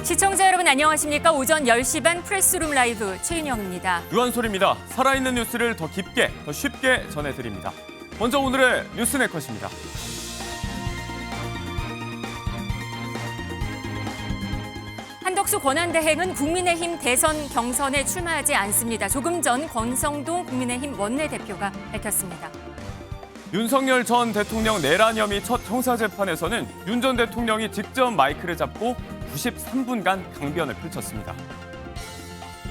시청자 여러분 안녕하십니까? 오전 10시 반 프레스룸 라이브 최윤영입니다. 유한솔입니다. 살아있는 뉴스를 더 깊게, 더 쉽게 전해드립니다. 먼저 오늘의 뉴스네컷입니다. 한덕수 권한대행은 국민의힘 대선 경선에 출마하지 않습니다. 조금 전 권성동 국민의힘 원내대표가 밝혔습니다. 윤석열 전 대통령 내란 혐의 첫 형사재판에서는 윤 전 대통령이 직접 마이크를 잡고 93분간 강변을 펼쳤습니다.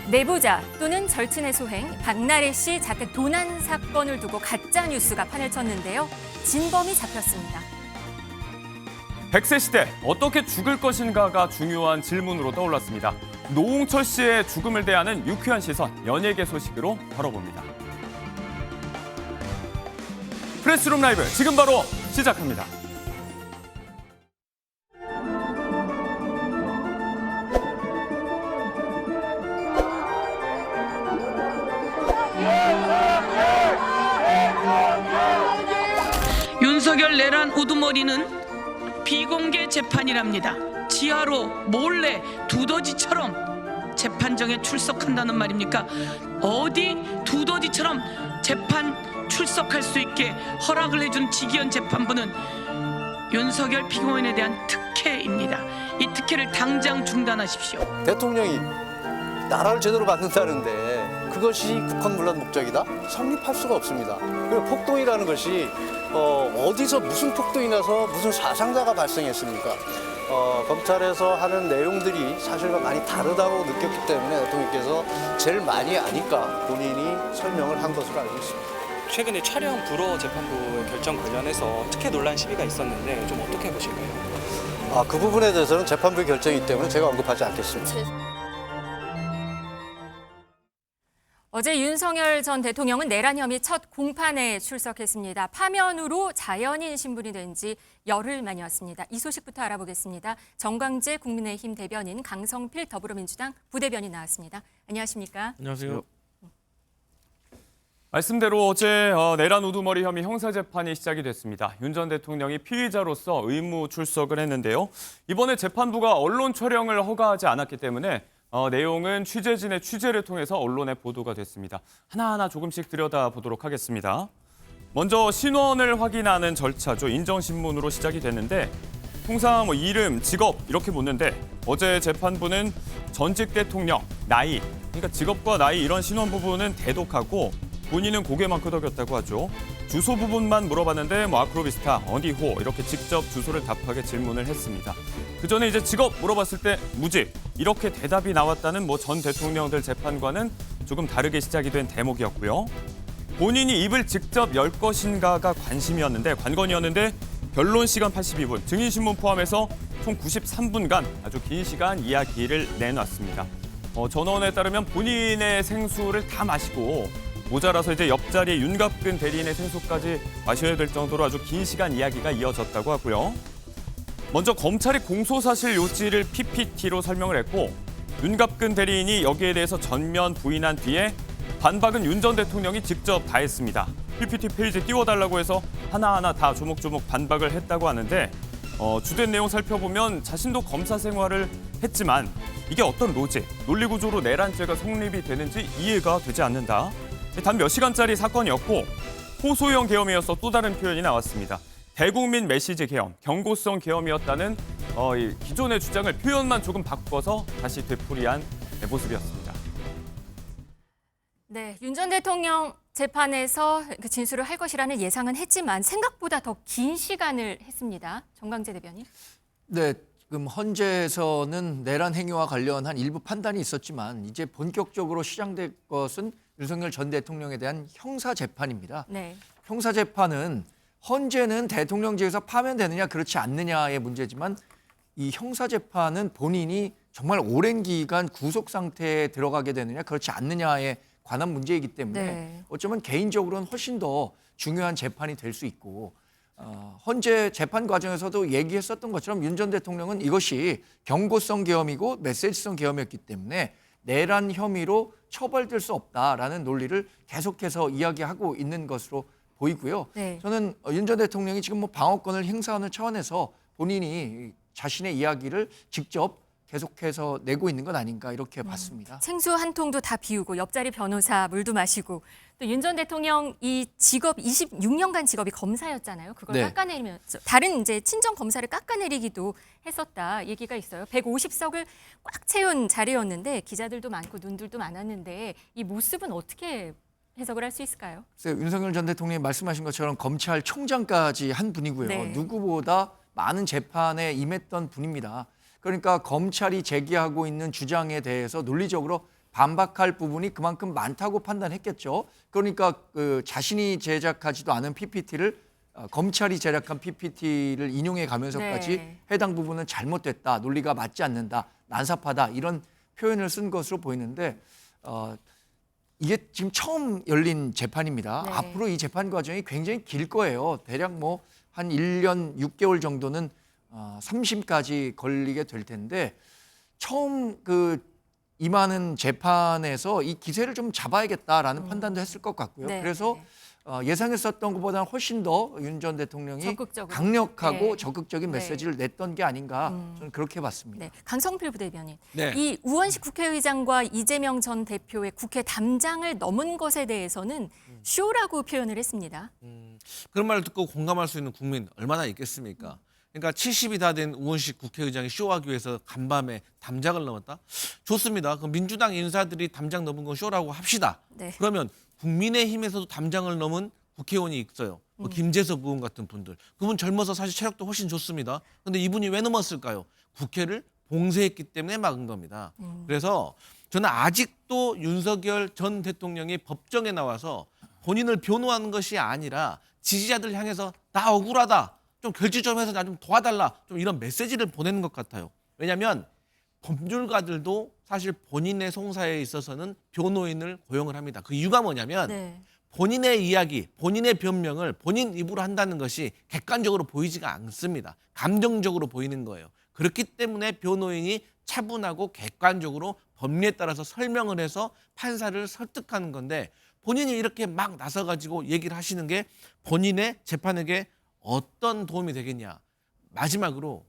내부자 또는 절친의 소행, 박나래 씨 자택 도난 사건을 두고 가짜 뉴스가 판을 쳤는데요. 진범이 잡혔습니다. 100세 시대 어떻게 죽을 것인가가 중요한 질문으로 떠올랐습니다. 노홍철 씨의 죽음을 대하는 유쾌한 시선, 연예계 소식으로 다뤄봅니다. 프레스룸 라이브 지금 바로 시작합니다. 윤석열 내란 우두머리는 비공개 재판이랍니다. 지하로 몰래 두더지처럼 재판정에 출석한다는 말입니까? 어디 두더지처럼 재판 출석할 수 있게 허락을 해준 지기현 재판부는 윤석열 피고인에 대한 특혜입니다. 이 특혜를 당장 중단하십시오. 대통령이 나라를 제대로 만든다는데 그것이 국헌문란 목적이다? 성립할 수가 없습니다. 그리고 폭동이라는 것이 어디서 무슨 폭동이 나서 무슨 사상자가 발생했습니까? 검찰에서 하는 내용들이 사실과 많이 다르다고 느꼈기 때문에 대통령께서 제일 많이 아니까 본인이 설명을 한 것으로 알고 있습니다. 최근에 촬영 불허 재판부 결정 관련해서 특혜 논란 시비가 있었는데 좀 어떻게 보실까요? 그 부분에 대해서는 재판부의 결정이기 때문에 제가 언급하지 않겠습니다. 어제 윤석열 전 대통령은 내란 혐의 첫 공판에 출석했습니다. 파면으로 자연인 신분이 된 지 열흘 만이었습니다. 이 소식부터 알아보겠습니다. 정광재 국민의힘 대변인, 강성필 더불어민주당 부대변인 나왔습니다. 안녕하십니까? 안녕하세요. 말씀대로 어제 내란 우두머리 혐의 형사재판이 시작이 됐습니다. 윤 전 대통령이 피의자로서 의무 출석을 했는데요. 이번에 재판부가 언론 촬영을 허가하지 않았기 때문에 내용은 취재진의 취재를 통해서 언론에 보도가 됐습니다. 하나하나 조금씩 들여다보도록 하겠습니다. 먼저 신원을 확인하는 절차죠. 인정신문으로 시작이 됐는데 통상 이름, 직업 이렇게 묻는데 어제 재판부는 전직 대통령, 나이, 그러니까 직업과 나이 이런 신원 부분은 대독하고 본인은 고개만 끄덕였다고 하죠. 주소 부분만 물어봤는데 아크로비스타, 어디호 이렇게 직접 주소를 답하게 질문을 했습니다. 그 전에 이제 직업 물어봤을 때 무직 이렇게 대답이 나왔다는 전 대통령들 재판과는 조금 다르게 시작이 된 대목이었고요. 본인이 입을 직접 열 것인가가 관건이었는데 변론 시간 82분, 증인신문 포함해서 총 93분간 아주 긴 시간 이야기를 내놨습니다. 전원에 따르면 본인의 생수를 다 마시고 모자라서 이제 옆자리에 윤갑근 대리인의 생수까지 마셔야 될 정도로 아주 긴 시간 이야기가 이어졌다고 하고요. 먼저 검찰이 공소사실 요지를 PPT로 설명을 했고 윤갑근 대리인이 여기에 대해서 전면 부인한 뒤에 반박은 윤 전 대통령이 직접 다 했습니다. PPT 페이지 띄워달라고 해서 하나하나 다 조목조목 반박을 했다고 하는데 주된 내용 살펴보면 자신도 검사 생활을 했지만 이게 어떤 로직, 논리구조로 내란죄가 성립이 되는지 이해가 되지 않는다. 단 몇 시간짜리 사건이었고 호소형 계엄이어서 또 다른 표현이 나왔습니다. 대국민 메시지 계엄, 경고성 계엄이었다는 기존의 주장을 표현만 조금 바꿔서 다시 되풀이한 모습이었습니다. 네, 윤 전 대통령 재판에서 그 진술을 할 것이라는 예상은 했지만 생각보다 더 긴 시간을 했습니다. 정광재 대변인. 네, 지금 헌재에서는 내란 행위와 관련한 일부 판단이 있었지만 이제 본격적으로 시작될 것은 윤석열 전 대통령에 대한 형사 재판입니다. 네. 형사 재판은 헌재는 대통령직에서 파면되느냐 그렇지 않느냐의 문제지만 이 형사 재판은 본인이 정말 오랜 기간 구속 상태에 들어가게 되느냐 그렇지 않느냐에 관한 문제이기 때문에 네. 어쩌면 개인적으로는 훨씬 더 중요한 재판이 될 수 있고 헌재 재판 과정에서도 얘기했었던 것처럼 윤 전 대통령은 이것이 경고성 계엄이고 메시지성 계엄이었기 때문에 내란 혐의로 처벌될 수 없다라는 논리를 계속해서 이야기하고 있는 것으로 보이고요. 네. 저는 윤 전 대통령이 지금 방어권을 행사하는 차원에서 본인이 자신의 이야기를 직접 계속해서 내고 있는 것 아닌가 이렇게 봤습니다. 생수 한 통도 다 비우고 옆자리 변호사 물도 마시고 또 윤 전 대통령 이 직업 26년간 직업이 검사였잖아요. 그걸 네. 깎아내리면서 다른 이제 친정 검사를 깎아내리기도 했었다 얘기가 있어요. 150석을 꽉 채운 자리였는데 기자들도 많고 눈들도 많았는데 이 모습은 어떻게 해석을 할 수 있을까요? 글쎄요, 윤석열 전 대통령이 말씀하신 것처럼 검찰총장까지 한 분이고요. 네. 누구보다 많은 재판에 임했던 분입니다. 그러니까 검찰이 제기하고 있는 주장에 대해서 논리적으로 반박할 부분이 그만큼 많다고 판단했겠죠. 그러니까 그 자신이 제작하지도 않은 PPT를 검찰이 제작한 PPT를 인용해 가면서까지 네. 해당 부분은 잘못됐다, 논리가 맞지 않는다, 난삽하다 이런 표현을 쓴 것으로 보이는데 이게 지금 처음 열린 재판입니다. 네. 앞으로 이 재판 과정이 굉장히 길 거예요. 대략 뭐 한 1년 6개월 정도는 3심까지 걸리게 될 텐데 처음 그 임하는 재판에서 이 기세를 좀 잡아야겠다라는 판단도 했을 것 같고요. 네. 그래서 예상했었던 것보다는 훨씬 더 윤 전 대통령이 적극적으로. 강력하고 네. 적극적인 네. 메시지를 냈던 게 아닌가 저는 그렇게 봤습니다. 네, 강성필 부대변인. 네. 이 우원식 국회의장과 이재명 전 대표의 국회 담장을 넘은 것에 대해서는 쇼라고 표현을 했습니다. 그런 말을 듣고 공감할 수 있는 국민 얼마나 있겠습니까? 그러니까 70이 다 된 우원식 국회의장이 쇼하기 위해서 간밤에 담장을 넘었다? 좋습니다. 그럼 민주당 인사들이 담장 넘은 건 쇼라고 합시다. 네. 그러면 국민의힘에서도 담장을 넘은 국회의원이 있어요. 뭐 김재석 의원 같은 분들. 그분 젊어서 사실 체력도 훨씬 좋습니다. 근데 이분이 왜 넘었을까요? 국회를 봉쇄했기 때문에 막은 겁니다. 그래서 저는 아직도 윤석열 전 대통령이 법정에 나와서 본인을 변호하는 것이 아니라 지지자들 향해서 나 억울하다. 좀 결지 좀 해서 나 좀 도와달라. 좀 이런 메시지를 보내는 것 같아요. 왜냐하면 법률가들도 사실 본인의 송사에 있어서는 변호인을 고용을 합니다. 그 이유가 뭐냐면 네. 본인의 이야기, 본인의 변명을 본인 입으로 한다는 것이 객관적으로 보이지가 않습니다. 감정적으로 보이는 거예요. 그렇기 때문에 변호인이 차분하고 객관적으로 법리에 따라서 설명을 해서 판사를 설득하는 건데 본인이 이렇게 막 나서가지고 얘기를 하시는 게 본인의 재판에게 어떤 도움이 되겠냐. 마지막으로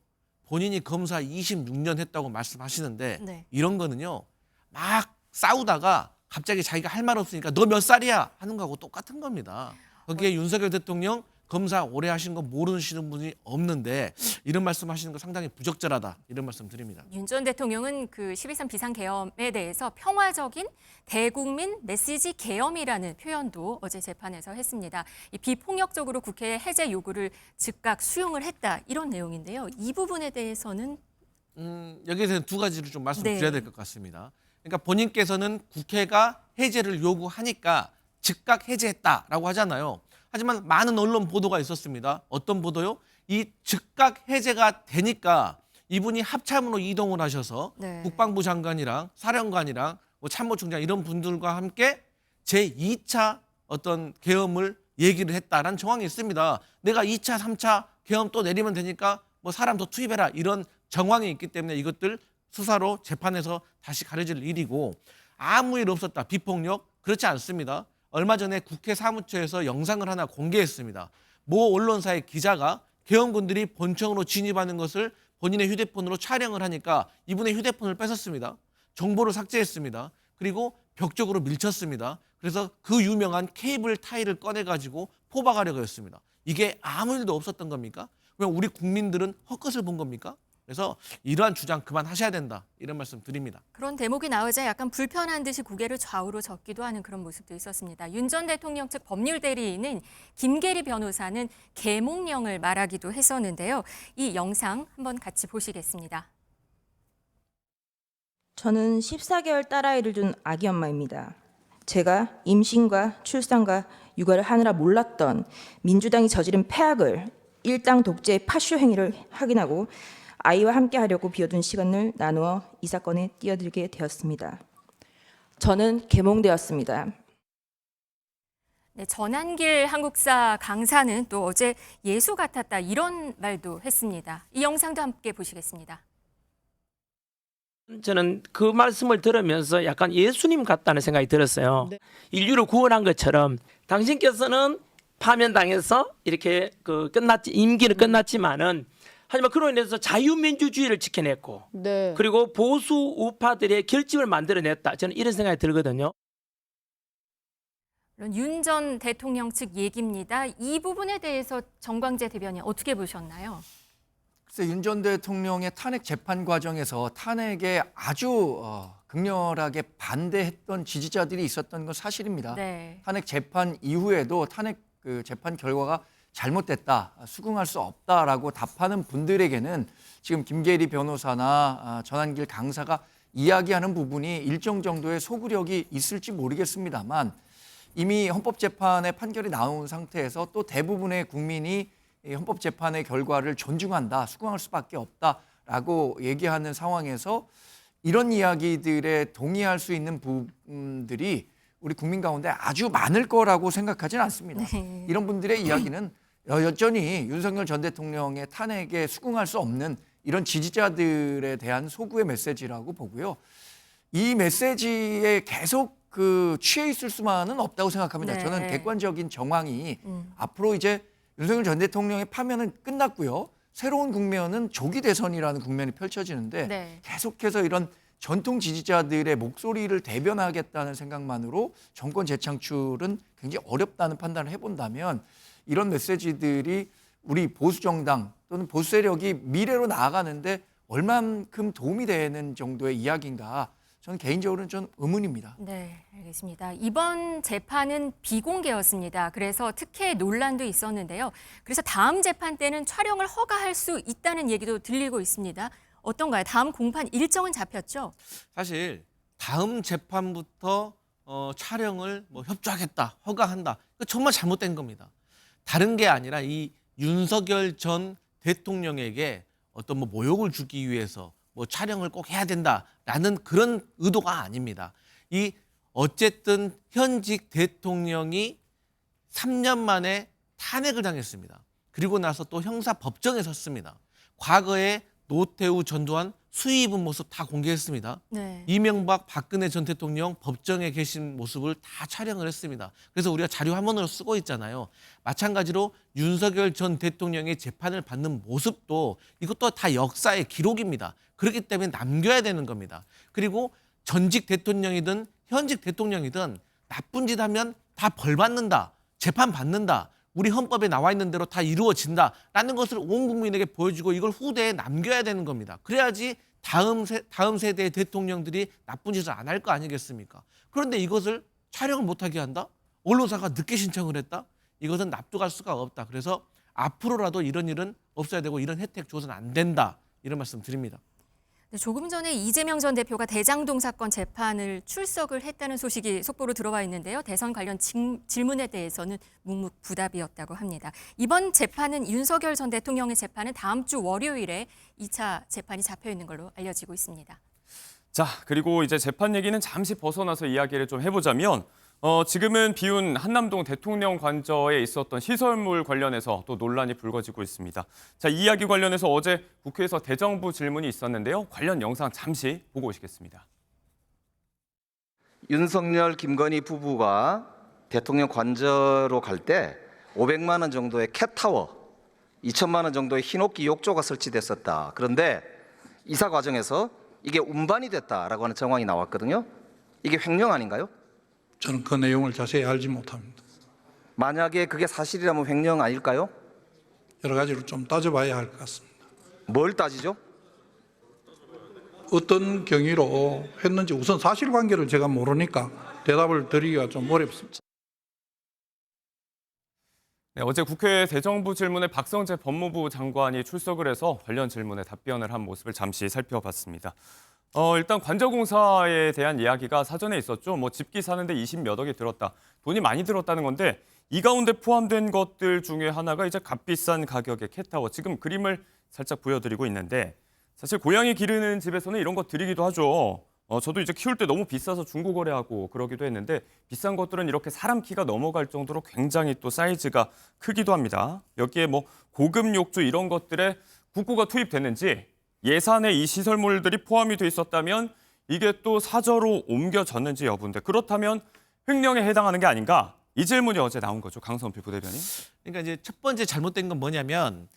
본인이 검사 26년 했다고 말씀하시는데 네. 이런 거는요. 막 싸우다가 갑자기 자기가 할 말 없으니까 너 몇 살이야 하는 거하고 똑같은 겁니다. 거기에 윤석열 대통령 검사 오래 하신 거 모르시는 분이 없는데 이런 말씀하시는 거 상당히 부적절하다 이런 말씀 드립니다. 윤 전 대통령은 그 12.3 비상계엄에 대해서 평화적인 대국민 메시지 계엄이라는 표현도 어제 재판에서 했습니다. 이 비폭력적으로 국회 해제 요구를 즉각 수용을 했다 이런 내용인데요. 이 부분에 대해서는 여기에서 두 가지를 좀 말씀드려야 네. 될 것 같습니다. 그러니까 본인께서는 국회가 해제를 요구하니까 즉각 해제했다라고 하잖아요. 하지만 많은 언론 보도가 있었습니다. 어떤 보도요? 이 즉각 해제가 되니까 이분이 합참으로 이동을 하셔서 네. 국방부 장관이랑 사령관이랑 뭐 참모총장 이런 분들과 함께 제2차 어떤 계엄을 얘기를 했다라는 정황이 있습니다. 내가 2차, 3차 계엄 또 내리면 되니까 뭐 사람 더 투입해라 이런 정황이 있기 때문에 이것들 수사로 재판에서 다시 가려질 일이고 아무 일 없었다. 비폭력 그렇지 않습니다. 얼마 전에 국회 사무처에서 영상을 하나 공개했습니다. 모 언론사의 기자가 계엄군들이 본청으로 진입하는 것을 본인의 휴대폰으로 촬영을 하니까 이분의 휴대폰을 뺏었습니다. 정보를 삭제했습니다. 그리고 벽 쪽으로 밀쳤습니다. 그래서 그 유명한 케이블 타이를 꺼내가지고 포박하려고 했습니다. 이게 아무 일도 없었던 겁니까? 그럼 우리 국민들은 헛것을 본 겁니까? 그래서 이러한 주장 그만하셔야 된다. 이런 말씀 드립니다. 그런 대목이 나오자 약간 불편한 듯이 고개를 좌우로 젓기도 하는 그런 모습도 있었습니다. 윤 전 대통령 측 법률 대리인은 김계리 변호사는 계몽령을 말하기도 했었는데요. 이 영상 한번 같이 보시겠습니다. 저는 14개월 딸아이를 둔 아기 엄마입니다. 제가 임신과 출산과 육아를 하느라 몰랐던 민주당이 저지른 폐악을 일당 독재의 파쇼 행위를 확인하고 아이와 함께 하려고 비워둔 시간을 나누어 이 사건에 뛰어들게 되었습니다. 저는 계몽되었습니다. 네, 전한길 한국사 강사는 또 어제 예수 같았다 이런 말도 했습니다. 이 영상도 함께 보시겠습니다. 저는 그 말씀을 들으면서 약간 예수님 같다는 생각이 들었어요. 인류를 구원한 것처럼 당신께서는 파면당해서 이렇게 그 끝났지 임기는 끝났지만은 하지만 그로 인해서 자유민주주의를 지켜냈고 네. 그리고 보수 우파들의 결집을 만들어냈다. 저는 이런 생각이 들거든요. 윤 전 대통령 측 얘기입니다. 이 부분에 대해서 정광재 대변인 어떻게 보셨나요? 글쎄 윤 전 대통령의 탄핵 재판 과정에서 탄핵에 아주 극렬하게 반대했던 지지자들이 있었던 건 사실입니다. 네. 탄핵 재판 이후에도 탄핵 재판 결과가 잘못됐다, 수긍할 수 없다라고 답하는 분들에게는 지금 김계리 변호사나 전한길 강사가 이야기하는 부분이 일정 정도의 소구력이 있을지 모르겠습니다만 이미 헌법재판의 판결이 나온 상태에서 또 대부분의 국민이 이 헌법재판의 결과를 존중한다, 수긍할 수밖에 없다라고 얘기하는 상황에서 이런 이야기들에 동의할 수 있는 부분들이 우리 국민 가운데 아주 많을 거라고 생각하지는 않습니다. 네. 이런 분들의 이야기는 여전히 윤석열 전 대통령의 탄핵에 수긍할 수 없는 이런 지지자들에 대한 소구의 메시지라고 보고요. 이 메시지에 계속 취해 있을 수만은 없다고 생각합니다. 네. 저는 객관적인 정황이 앞으로 이제 윤석열 전 대통령의 파면은 끝났고요. 새로운 국면은 조기 대선이라는 국면이 펼쳐지는데 네. 계속해서 이런 전통 지지자들의 목소리를 대변하겠다는 생각만으로 정권 재창출은 굉장히 어렵다는 판단을 해본다면 이런 메시지들이 우리 보수 정당 또는 보수 세력이 미래로 나아가는데 얼만큼 도움이 되는 정도의 이야기인가 저는 개인적으로는 좀 의문입니다. 네, 알겠습니다. 이번 재판은 비공개였습니다. 그래서 특혜 논란도 있었는데요. 그래서 다음 재판 때는 촬영을 허가할 수 있다는 얘기도 들리고 있습니다. 어떤가요? 다음 공판 일정은 잡혔죠? 사실 다음 재판부터 촬영을 협조하겠다, 허가한다. 이거 정말 잘못된 겁니다. 다른 게 아니라 이 윤석열 전 대통령에게 어떤 모욕을 주기 위해서 촬영을 꼭 해야 된다라는 그런 의도가 아닙니다. 이 어쨌든 현직 대통령이 3년 만에 탄핵을 당했습니다. 그리고 나서 또 형사 법정에 섰습니다. 과거에 노태우, 전두환 수위 입은 모습 다 공개했습니다. 네. 이명박, 박근혜 전 대통령 법정에 계신 모습을 다 촬영을 했습니다. 그래서 우리가 자료 화면으로 쓰고 있잖아요. 마찬가지로 윤석열 전 대통령의 재판을 받는 모습도 이것도 다 역사의 기록입니다. 그렇기 때문에 남겨야 되는 겁니다. 그리고 전직 대통령이든 현직 대통령이든 나쁜 짓 하면 다 벌 받는다, 재판 받는다, 우리 헌법에 나와 있는 대로 다 이루어진다라는 것을 온 국민에게 보여주고 이걸 후대에 남겨야 되는 겁니다. 그래야지 다음 세대의 대통령들이 나쁜 짓을 안 할 거 아니겠습니까? 그런데 이것을 촬영을 못하게 한다? 언론사가 늦게 신청을 했다? 이것은 납득할 수가 없다. 그래서 앞으로라도 이런 일은 없어야 되고 이런 혜택 줘서는 안 된다. 이런 말씀 드립니다. 네, 조금 전에 이재명 전 대표가 대장동 사건 재판을 출석을 했다는 소식이 속보로 들어와 있는데요. 대선 관련 질문에 대해서는 묵묵부답이었다고 합니다. 이번 재판은 윤석열 전 대통령의 재판은 다음 주 월요일에 2차 재판이 잡혀 있는 걸로 알려지고 있습니다. 자, 그리고 이제 재판 얘기는 잠시 벗어나서 이야기를 좀 해보자면 지금은 비운 한남동 대통령 관저에 있었던 시설물 관련해서 또 논란이 불거지고 있습니다. 자, 이 이야기 관련해서 어제 국회에서 대정부 질문이 있었는데요. 관련 영상 잠시 보고 오시겠습니다. 윤석열, 김건희 부부가 대통령 관저로 갈 때 500만 원 정도의 캣타워, 2천만 원 정도의 흰옥기 욕조가 설치됐었다. 그런데 이사 과정에서 이게 운반이 됐다라고 하는 정황이 나왔거든요. 이게 횡령 아닌가요? 저는 그 내용을 자세히 알지 못합니다. 만약에 그게 사실이라면 횡령 아닐까요? 여러 가지로 좀 따져봐야 할 것 같습니다. 뭘 따지죠? 어떤 경위로 했는지 우선 사실관계를 제가 모르니까 대답을 드리기가 좀 어렵습니다. 네, 어제 국회 대정부 질문에 박성재 법무부 장관이 출석을 해서 관련 질문에 답변을 한 모습을 잠시 살펴봤습니다. 일단 관저공사에 대한 이야기가 사전에 있었죠. 집기 사는데 20몇 억이 들었다. 돈이 많이 들었다는 건데 이 가운데 포함된 것들 중에 하나가 이제 값비싼 가격의 캣타워. 지금 그림을 살짝 보여드리고 있는데 사실 고양이 기르는 집에서는 이런 거 드리기도 하죠. 저도 이제 키울 때 너무 비싸서 중고 거래하고 그러기도 했는데 비싼 것들은 이렇게 사람 키가 넘어갈 정도로 굉장히 또 사이즈가 크기도 합니다. 여기에 고급 욕조 이런 것들에 국고가 투입됐는지 예산에 이 시설물들이 포함이 돼 있었다면 이게 또 사저로 옮겨졌는지 여부인데 그렇다면 횡령에 해당하는 게 아닌가? 이 질문이 어제 나온 거죠. 강성필 부대변인. 그러니까 이제 첫 번째 잘못된 건 뭐냐면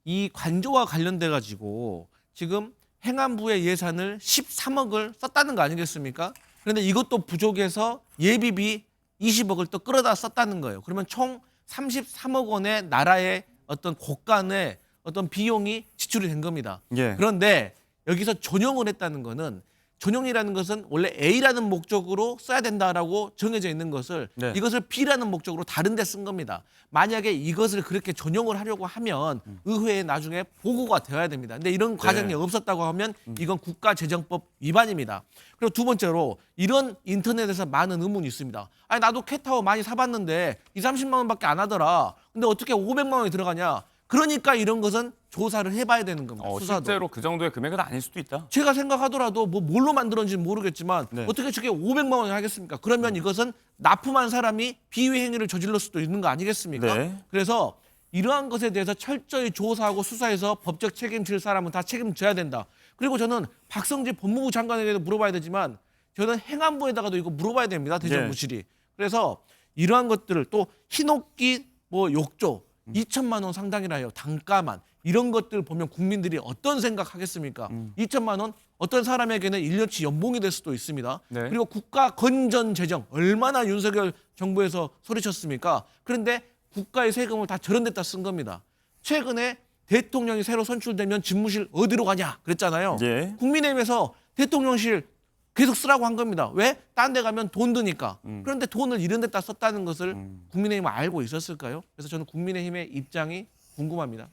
이 관저와 관련돼 가지고 지금 행안부의 예산을 13억을 썼다는 거 아니겠습니까? 그런데 이것도 부족해서 예비비 20억을 또 끌어다 썼다는 거예요. 그러면 총 33억 원의 나라의 어떤 곳간의 어떤 비용이 지출이 된 겁니다. 예. 그런데 여기서 전용을 했다는 거는, 전용이라는 것은 원래 A라는 목적으로 써야 된다라고 정해져 있는 것을 네. 이것을 B라는 목적으로 다른 데 쓴 겁니다. 만약에 이것을 그렇게 전용을 하려고 하면 의회에 나중에 보고가 되어야 됩니다. 근데 이런 과정이 없었다고 하면 이건 국가재정법 위반입니다. 그리고 두 번째로 이런 인터넷에서 많은 의문이 있습니다. 아니 나도 캣타워 많이 사봤는데 20-30만 원밖에 안 하더라. 근데 어떻게 500만 원이 들어가냐. 그러니까 이런 것은 조사를 해봐야 되는 겁니다. 수사도. 실제로 그 정도의 금액은 아닐 수도 있다. 제가 생각하더라도 뭐 뭘로 만들었는지는 모르겠지만 네. 어떻게 저게 500만 원이 하겠습니까? 그러면 이것은 납품한 사람이 비위 행위를 저질렀을 수도 있는 거 아니겠습니까? 네. 그래서 이러한 것에 대해서 철저히 조사하고 수사해서 법적 책임질 사람은 다 책임져야 된다. 그리고 저는 박성재 법무부 장관에게도 물어봐야 되지만 저는 행안부에다가도 이거 물어봐야 됩니다. 대정부실이. 그래서 이러한 것들을 또 흰옥기 뭐 욕조 2천만 원 상당이라 해요. 단가만. 이런 것들 보면 국민들이 어떤 생각하겠습니까? 2천만 원 어떤 사람에게는 1년치 연봉이 될 수도 있습니다. 네. 그리고 국가 건전 재정 얼마나 윤석열 정부에서 소리쳤습니까? 그런데 국가의 세금을 다 저런 데다 쓴 겁니다. 최근에 대통령이 새로 선출되면 집무실 어디로 가냐 그랬잖아요. 예. 국민의힘에서 대통령실 계속 쓰라고 한 겁니다. 왜? 딴 데 가면 돈 드니까. 그런데 돈을 이런 데다 썼다는 것을 국민의힘은 알고 있었을까요? 그래서 저는 국민의힘의 입장이 궁금합니다.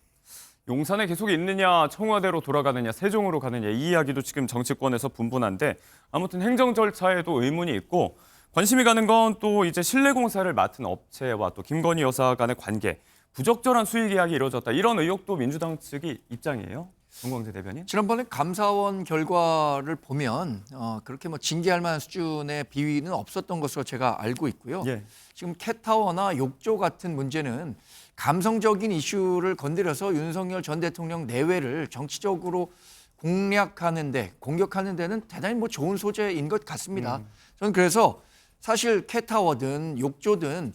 용산에 계속 있느냐, 청와대로 돌아가느냐, 세종으로 가느냐 이 이야기도 지금 정치권에서 분분한데 아무튼 행정 절차에도 의문이 있고 관심이 가는 건 또 이제 실내공사를 맡은 업체와 또 김건희 여사 간의 관계, 부적절한 수익 계약이 이루어졌다. 이런 의혹도 민주당 측이 입장이에요. 정광재 대변인. 지난번에 감사원 결과를 보면 그렇게 뭐 징계할 만한 수준의 비위는 없었던 것으로 제가 알고 있고요. 예. 지금 캣타워나 욕조 같은 문제는 감성적인 이슈를 건드려서 윤석열 전 대통령 내외를 정치적으로 공격하는 데는 대단히 뭐 좋은 소재인 것 같습니다. 저는 그래서 사실 캣타워든 욕조든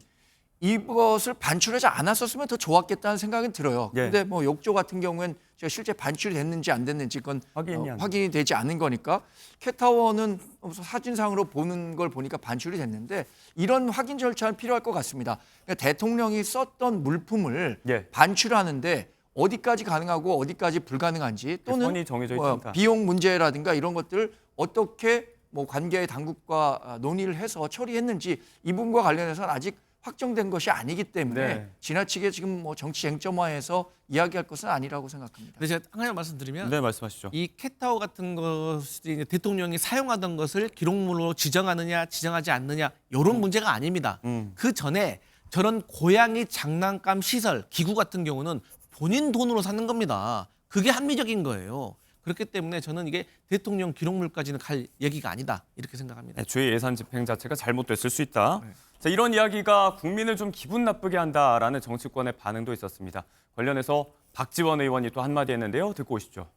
이것을 반출하지 않았었으면 더 좋았겠다는 생각은 들어요. 예. 근데 뭐 욕조 같은 경우엔 제가 실제 반출이 됐는지 안 됐는지 그건 확인이 되지 않은 거니까 캣타워는 사진상으로 보는 걸 보니까 반출이 됐는데 이런 확인 절차는 필요할 것 같습니다. 그러니까 대통령이 썼던 물품을 예. 반출하는데 어디까지 가능하고 어디까지 불가능한지 또는 선이 정해져 있으니까. 비용 문제라든가 이런 것들을 어떻게 뭐 관계 당국과 논의를 해서 처리했는지 이 부분과 관련해서는 아직 확정된 것이 아니기 때문에 네. 지나치게 지금 뭐 정치 쟁점화해서 이야기할 것은 아니라고 생각합니다. 근데 제가 한 가지 말씀드리면 네, 말씀하시죠. 이 캣타워 같은 것이 이제 대통령이 사용하던 것을 기록물로 지정하느냐 지정하지 않느냐 이런 문제가 아닙니다. 그 전에 저런 고양이 장난감 시설 기구 같은 경우는 본인 돈으로 사는 겁니다. 그게 합리적인 거예요. 그렇기 때문에 저는 이게 대통령 기록물까지는 갈 얘기가 아니다 이렇게 생각합니다. 주의 예산 집행 자체가 잘못됐을 수 있다. 자, 이런 이야기가 국민을 좀 기분 나쁘게 한다라는 정치권의 반응도 있었습니다. 관련해서 박지원 의원이 또 한마디 했는데요. 듣고 오시죠.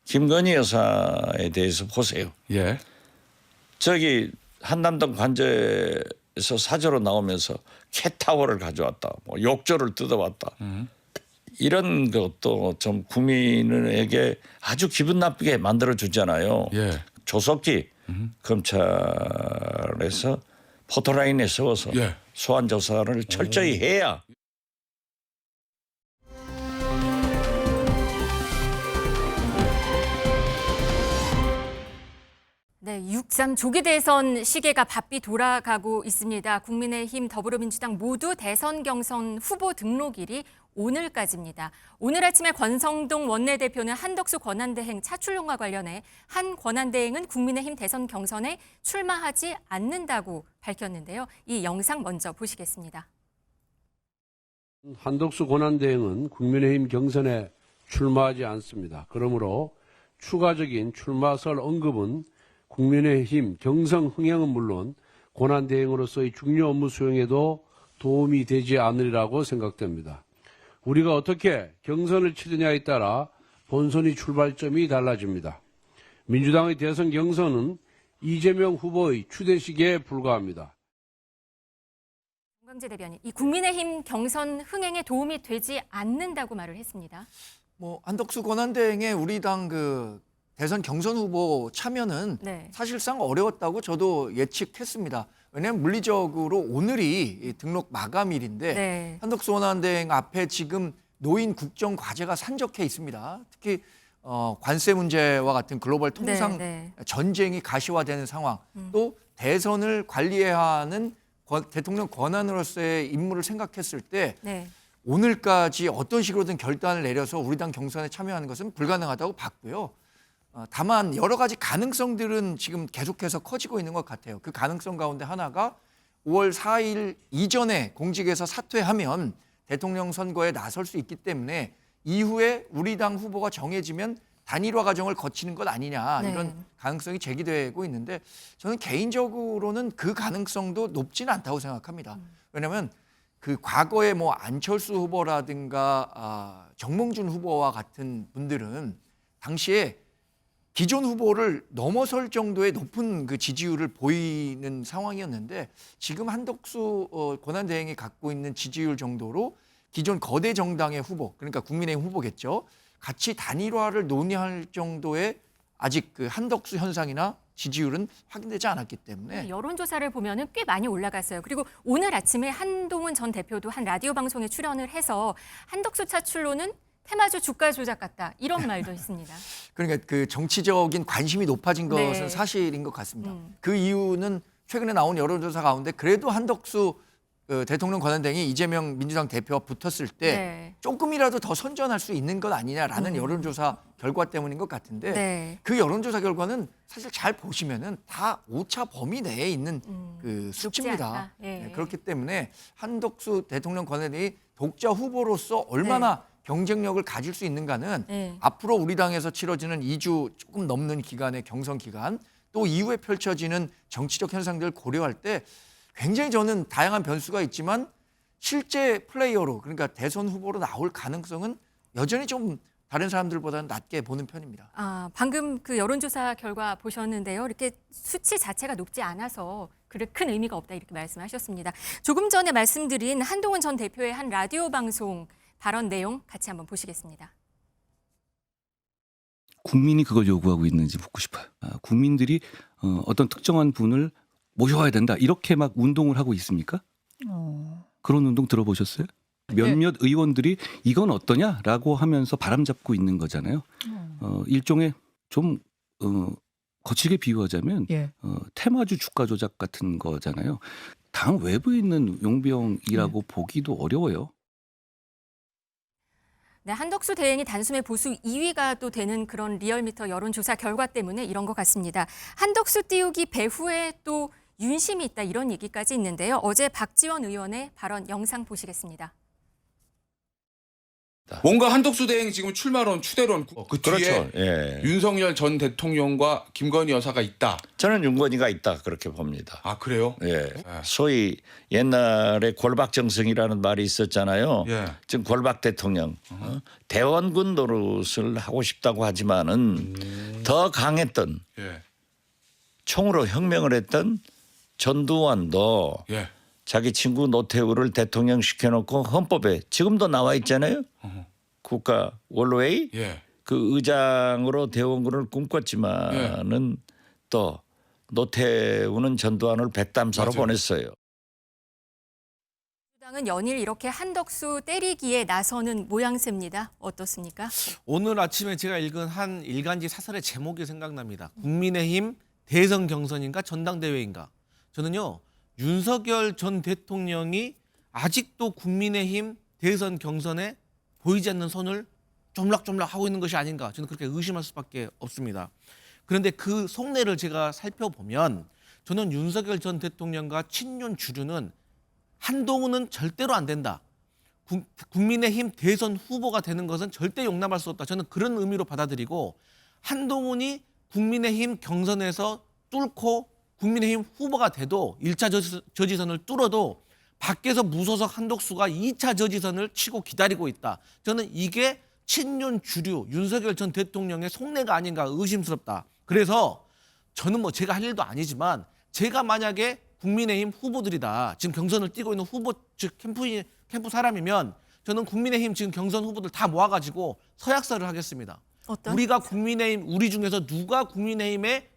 김건희 여사에 대해서 보세요. 예. 저기 한남동 관저에서 사저로 나오면서 캣타워를 가져왔다. 뭐 욕조를 뜯어왔다. 이런 것도 좀 국민에게 아주 기분 나쁘게 만들어주잖아요. 예. 조석기 검찰에서 포토라인에 세워서 예. 소환 조사를 철저히 해야. 네, 6.3 조기 대선 시계가 바삐 돌아가고 있습니다. 국민의힘, 더불어민주당 모두 대선 경선 후보 등록일이 오늘까지입니다. 오늘 아침에 권성동 원내대표는 한덕수 권한대행 차출론과 관련해 한 권한대행은 국민의힘 대선 경선에 출마하지 않는다고 밝혔는데요. 이 영상 먼저 보시겠습니다. 한덕수 권한대행은 국민의힘 경선에 출마하지 않습니다. 그러므로 추가적인 출마설 언급은 국민의힘 경선 흥행은 물론 권한대행으로서의 중요 업무 수행에도 도움이 되지 않으리라고 생각됩니다. 우리가 어떻게 경선을 치르냐에 따라 본선의 출발점이 달라집니다. 민주당의 대선 경선은 이재명 후보의 추대식에 불과합니다. 정광재 대변인, 이 국민의힘 경선 흥행에 도움이 되지 않는다고 말을 했습니다. 뭐 한덕수 권한대행의 우리 당 그 대선 경선 후보 참여는 네. 사실상 어려웠다고 저도 예측했습니다. 왜냐하면 물리적으로 오늘이 이 등록 마감일인데 네. 한덕수 권한대행 앞에 지금 노인 국정 과제가 산적해 있습니다. 특히 관세 문제와 같은 글로벌 통상 네. 전쟁이 가시화되는 상황, 또 대선을 관리해야 하는 대통령 권한으로서의 임무를 생각했을 때 네. 오늘까지 어떤 식으로든 결단을 내려서 우리 당 경선에 참여하는 것은 불가능하다고 봤고요. 다만 여러 가지 가능성들은 지금 계속해서 커지고 있는 것 같아요. 그 가능성 가운데 하나가 5월 4일 이전에 공직에서 사퇴하면 대통령 선거에 나설 수 있기 때문에 이후에 우리 당 후보가 정해지면 단일화 과정을 거치는 것 아니냐 네. 이런 가능성이 제기되고 있는데 저는 개인적으로는 그 가능성도 높지는 않다고 생각합니다. 왜냐하면 그 과거에 뭐 안철수 후보라든가 정몽준 후보와 같은 분들은 당시에 기존 후보를 넘어설 정도의 높은 그 지지율을 보이는 상황이었는데 지금 한덕수 권한대행이 갖고 있는 지지율 정도로 기존 거대 정당의 후보, 그러니까 국민의힘 후보겠죠. 같이 단일화를 논의할 정도의 아직 그 한덕수 현상이나 지지율은 확인되지 않았기 때문에 여론조사를 보면은 꽤 많이 올라갔어요. 그리고 오늘 아침에 한동훈 전 대표도 한 라디오 방송에 출연을 해서 한덕수 차출로는 테마주 주가 조작 같다 이런 말도 했습니다. 그러니까 그 정치적인 관심이 높아진 것은 네. 사실인 것 같습니다. 그 이유는 최근에 나온 여론조사 가운데 그래도 한덕수 대통령 권한대행이 이재명 민주당 대표와 붙었을 때 네. 조금이라도 더 선전할 수 있는 것 아니냐라는 여론조사 결과 때문인 것 같은데 네. 그 여론조사 결과는 사실 잘 보시면은 다 오차 범위 내에 있는 그 수치입니다. 않다. 예. 네, 그렇기 때문에 한덕수 대통령 권한대행이 독자 후보로서 얼마나 경쟁력을 가질 수 있는가는 네. 앞으로 우리 당에서 치러지는 2주 조금 넘는 기간의 경선 기간 또 이후에 펼쳐지는 정치적 현상들을 고려할 때 굉장히 저는 다양한 변수가 있지만 실제 플레이어로 그러니까 대선 후보로 나올 가능성은 여전히 좀 다른 사람들보다는 낮게 보는 편입니다. 방금 그 여론조사 결과 보셨는데요. 이렇게 수치 자체가 높지 않아서 그래 큰 의미가 없다 이렇게 말씀하셨습니다. 조금 전에 말씀드린 한동훈 전 대표의 한 라디오 방송 발언 내용 같이 한번 보시겠습니다. 국민이 그걸 요구하고 있는지 묻고 싶어요. 국민들이 어떤 특정한 분을 모셔와야 된다 이렇게 막 운동을 하고 있습니까? 그런 운동 들어보셨어요? 몇몇 의원들이 이건 어떠냐라고 하면서 바람잡고 있는 거잖아요. 일종의 좀 거칠게 비유하자면 테마주 주가 조작 같은 거잖아요. 당 외부에 있는 용병이라고 보기도 어려워요. 네, 한덕수 대행이 단숨에 보수 2위가 또 되는 그런 리얼미터 여론조사 결과 때문에 이런 것 같습니다. 한덕수 띄우기 배후에 또 윤심이 있다 이런 얘기까지 있는데요. 어제 박지원 의원의 발언 영상 보시겠습니다. 뭔가 한덕수 대행 지금 출마론 추대론 그 뒤에 그렇죠. 예. 윤석열 전 대통령과 김건희 여사가 있다. 저는 윤건희가 있다 그렇게 봅니다. 아 그래요? 예. 소위 옛날에 골박정성이라는 말이 있었잖아요. 예. 지금 골박 대통령 대원군 노릇을 하고 싶다고 하지만은 더 강했던 예. 총으로 혁명을 했던 전두환도 예. 자기 친구 노태우를 대통령 시켜놓고 헌법에 지금도 나와 있잖아요. 국가 원로회의 예. 그 의장으로 대원군을 꿈꿨지만은 또 노태우는 전두환을 백담사로 맞아요. 보냈어요. 당은 연일 이렇게 한덕수 때리기에 나서는 모양새입니다. 어떻습니까? 오늘 아침에 제가 읽은 한 일간지 사설의 제목이 생각납니다. 국민의힘 대선 경선인가 전당대회인가. 저는요. 윤석열 전 대통령이 아직도 국민의힘 대선 경선에 보이지 않는 손을 좀락좀락 하고 있는 것이 아닌가 저는 그렇게 의심할 수밖에 없습니다. 그런데 그 속내를 제가 살펴보면 저는 윤석열 전 대통령과 친윤 주류는 한동훈은 절대로 안 된다. 국민의힘 대선 후보가 되는 것은 절대 용납할 수 없다. 저는 그런 의미로 받아들이고 한동훈이 국민의힘 경선에서 뚫고 국민의힘 후보가 돼도 1차 저지선을 뚫어도 밖에서 무소속 한덕수가 2차 저지선을 치고 기다리고 있다. 저는 이게 친윤 주류 윤석열 전 대통령의 속내가 아닌가 의심스럽다. 그래서 저는 뭐 제가 할 일도 아니지만 제가 만약에 국민의힘 후보들이다. 지금 경선을 뛰고 있는 후보 즉 캠프 사람이면 저는 국민의힘 지금 경선 후보들 다 모아가지고 서약서를 하겠습니다. 어떤? 우리가 국민의힘 우리 중에서 누가 국민의힘의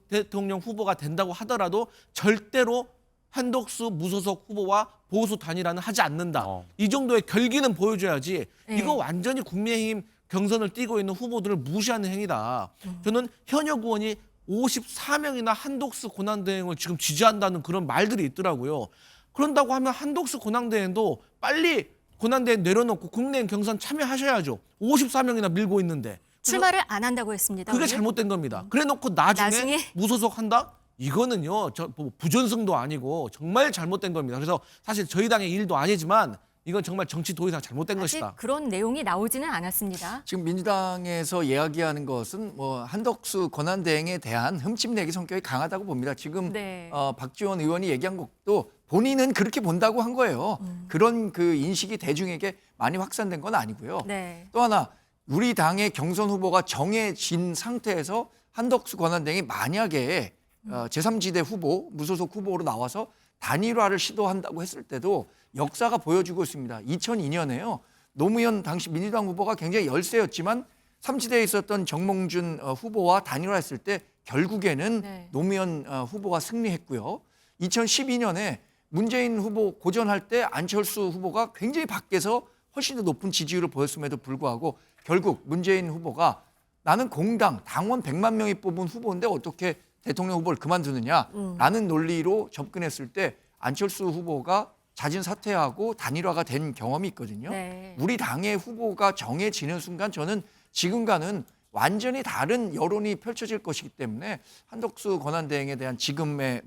대통령 후보가 된다고 하더라도 절대로 한덕수 무소속 후보와 보수 단일화는 하지 않는다. 이 정도의 결기는 보여줘야지. 네. 이거 완전히 국민의힘 경선을 뛰고 있는 후보들을 무시하는 행위다. 저는 현역 의원이 54명이나 한독수 권한대행을 지금 지지한다는 그런 말들이 있더라고요. 그런다고 하면 한독수 권한대행도 빨리 권한대행 내려놓고 국민의힘 경선 참여하셔야죠. 54명이나 밀고 있는데. 출마를 안 한다고 했습니다. 그게 오늘. 잘못된 겁니다. 그래놓고 나중에 나중에? 무소속 한다? 이거는요, 뭐 부전승도 아니고 정말 잘못된 겁니다. 그래서 사실 저희 당의 일도 아니지만 이건 정말 정치 도의상 잘못된 아직 것이다. 그런 내용이 나오지는 않았습니다. 지금 민주당에서 이야기하는 것은 뭐 한덕수 권한대행에 대한 흠집내기 성격이 강하다고 봅니다. 지금 네. 박지원 의원이 얘기한 것도 본인은 그렇게 본다고 한 거예요. 그런 그 인식이 대중에게 많이 확산된 건 아니고요. 네. 또 하나 우리 당의 경선 후보가 정해진 상태에서 한덕수 권한대행이 만약에 제3지대 후보, 무소속 후보로 나와서 단일화를 시도한다고 했을 때도 역사가 보여주고 있습니다. 2002년에요. 노무현 당시 민주당 후보가 굉장히 열세였지만 3지대에 있었던 정몽준 후보와 단일화했을 때 결국에는 네. 노무현 후보가 승리했고요. 2012년에 문재인 후보 고전할 때 안철수 후보가 굉장히 밖에서 훨씬 더 높은 지지율을 보였음에도 불구하고 결국 문재인 후보가 나는 공당, 당원 100만 명이 뽑은 후보인데 어떻게 대통령 후보를 그만두느냐라는 논리로 접근했을 때 안철수 후보가 자진 사퇴하고 단일화가 된 경험이 있거든요. 네. 우리 당의 후보가 정해지는 순간 저는 지금과는 완전히 다른 여론이 펼쳐질 것이기 때문에 한덕수 권한대행에 대한 지금의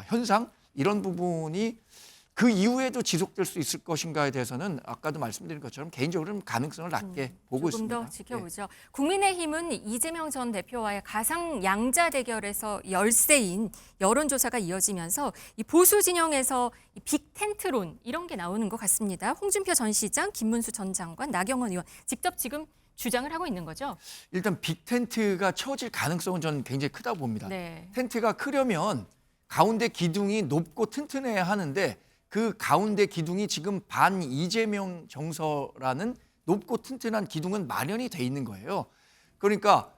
현상 이런 부분이 그 이후에도 지속될 수 있을 것인가에 대해서는 아까도 말씀드린 것처럼 개인적으로는 가능성을 낮게 보고 조금 있습니다. 더 지켜보죠. 국민의힘은 이재명 전 대표와의 가상 양자 대결에서 열세인 여론조사가 이어지면서 이 보수 진영에서 이 빅텐트론 이런 게 나오는 것 같습니다. 홍준표 전 시장, 김문수 전 장관, 나경원 의원 직접 지금 주장을 하고 있는 거죠. 일단 빅텐트가 쳐질 가능성은 저는 굉장히 크다고 봅니다. 네. 텐트가 크려면 가운데 기둥이 높고 튼튼해야 하는데 그 가운데 기둥이 지금 반 이재명 정서라는 높고 튼튼한 기둥은 마련이 돼 있는 거예요. 그러니까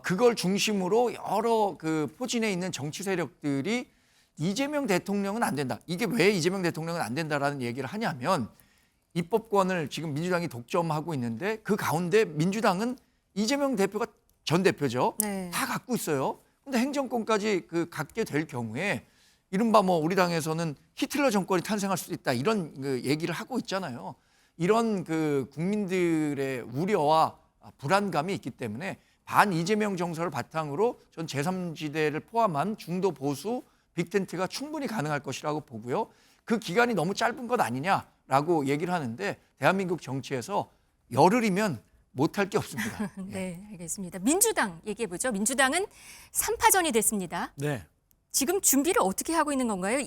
그걸 중심으로 여러 그 포진에 있는 정치 세력들이 이재명 대통령은 안 된다. 이게 왜 이재명 대통령은 안 된다라는 얘기를 하냐면 입법권을 지금 민주당이 독점하고 있는데 그 가운데 민주당은 이재명 대표가 전 대표죠. 네. 다 갖고 있어요. 근데 행정권까지 갖게 될 경우에 이른바 우리 당에서는 히틀러 정권이 탄생할 수도 있다 이런 얘기를 하고 있잖아요. 이런 국민들의 우려와 불안감이 있기 때문에 반 이재명 정서를 바탕으로 전 제3지대를 포함한 중도 보수 빅텐트가 충분히 가능할 것이라고 보고요. 그 기간이 너무 짧은 것 아니냐라고 얘기를 하는데 대한민국 정치에서 열흘이면 못할 게 없습니다. 네, 알겠습니다. 민주당 얘기해보죠. 민주당은 3파전이 됐습니다. 네. 지금 준비를 어떻게 하고 있는 건가요?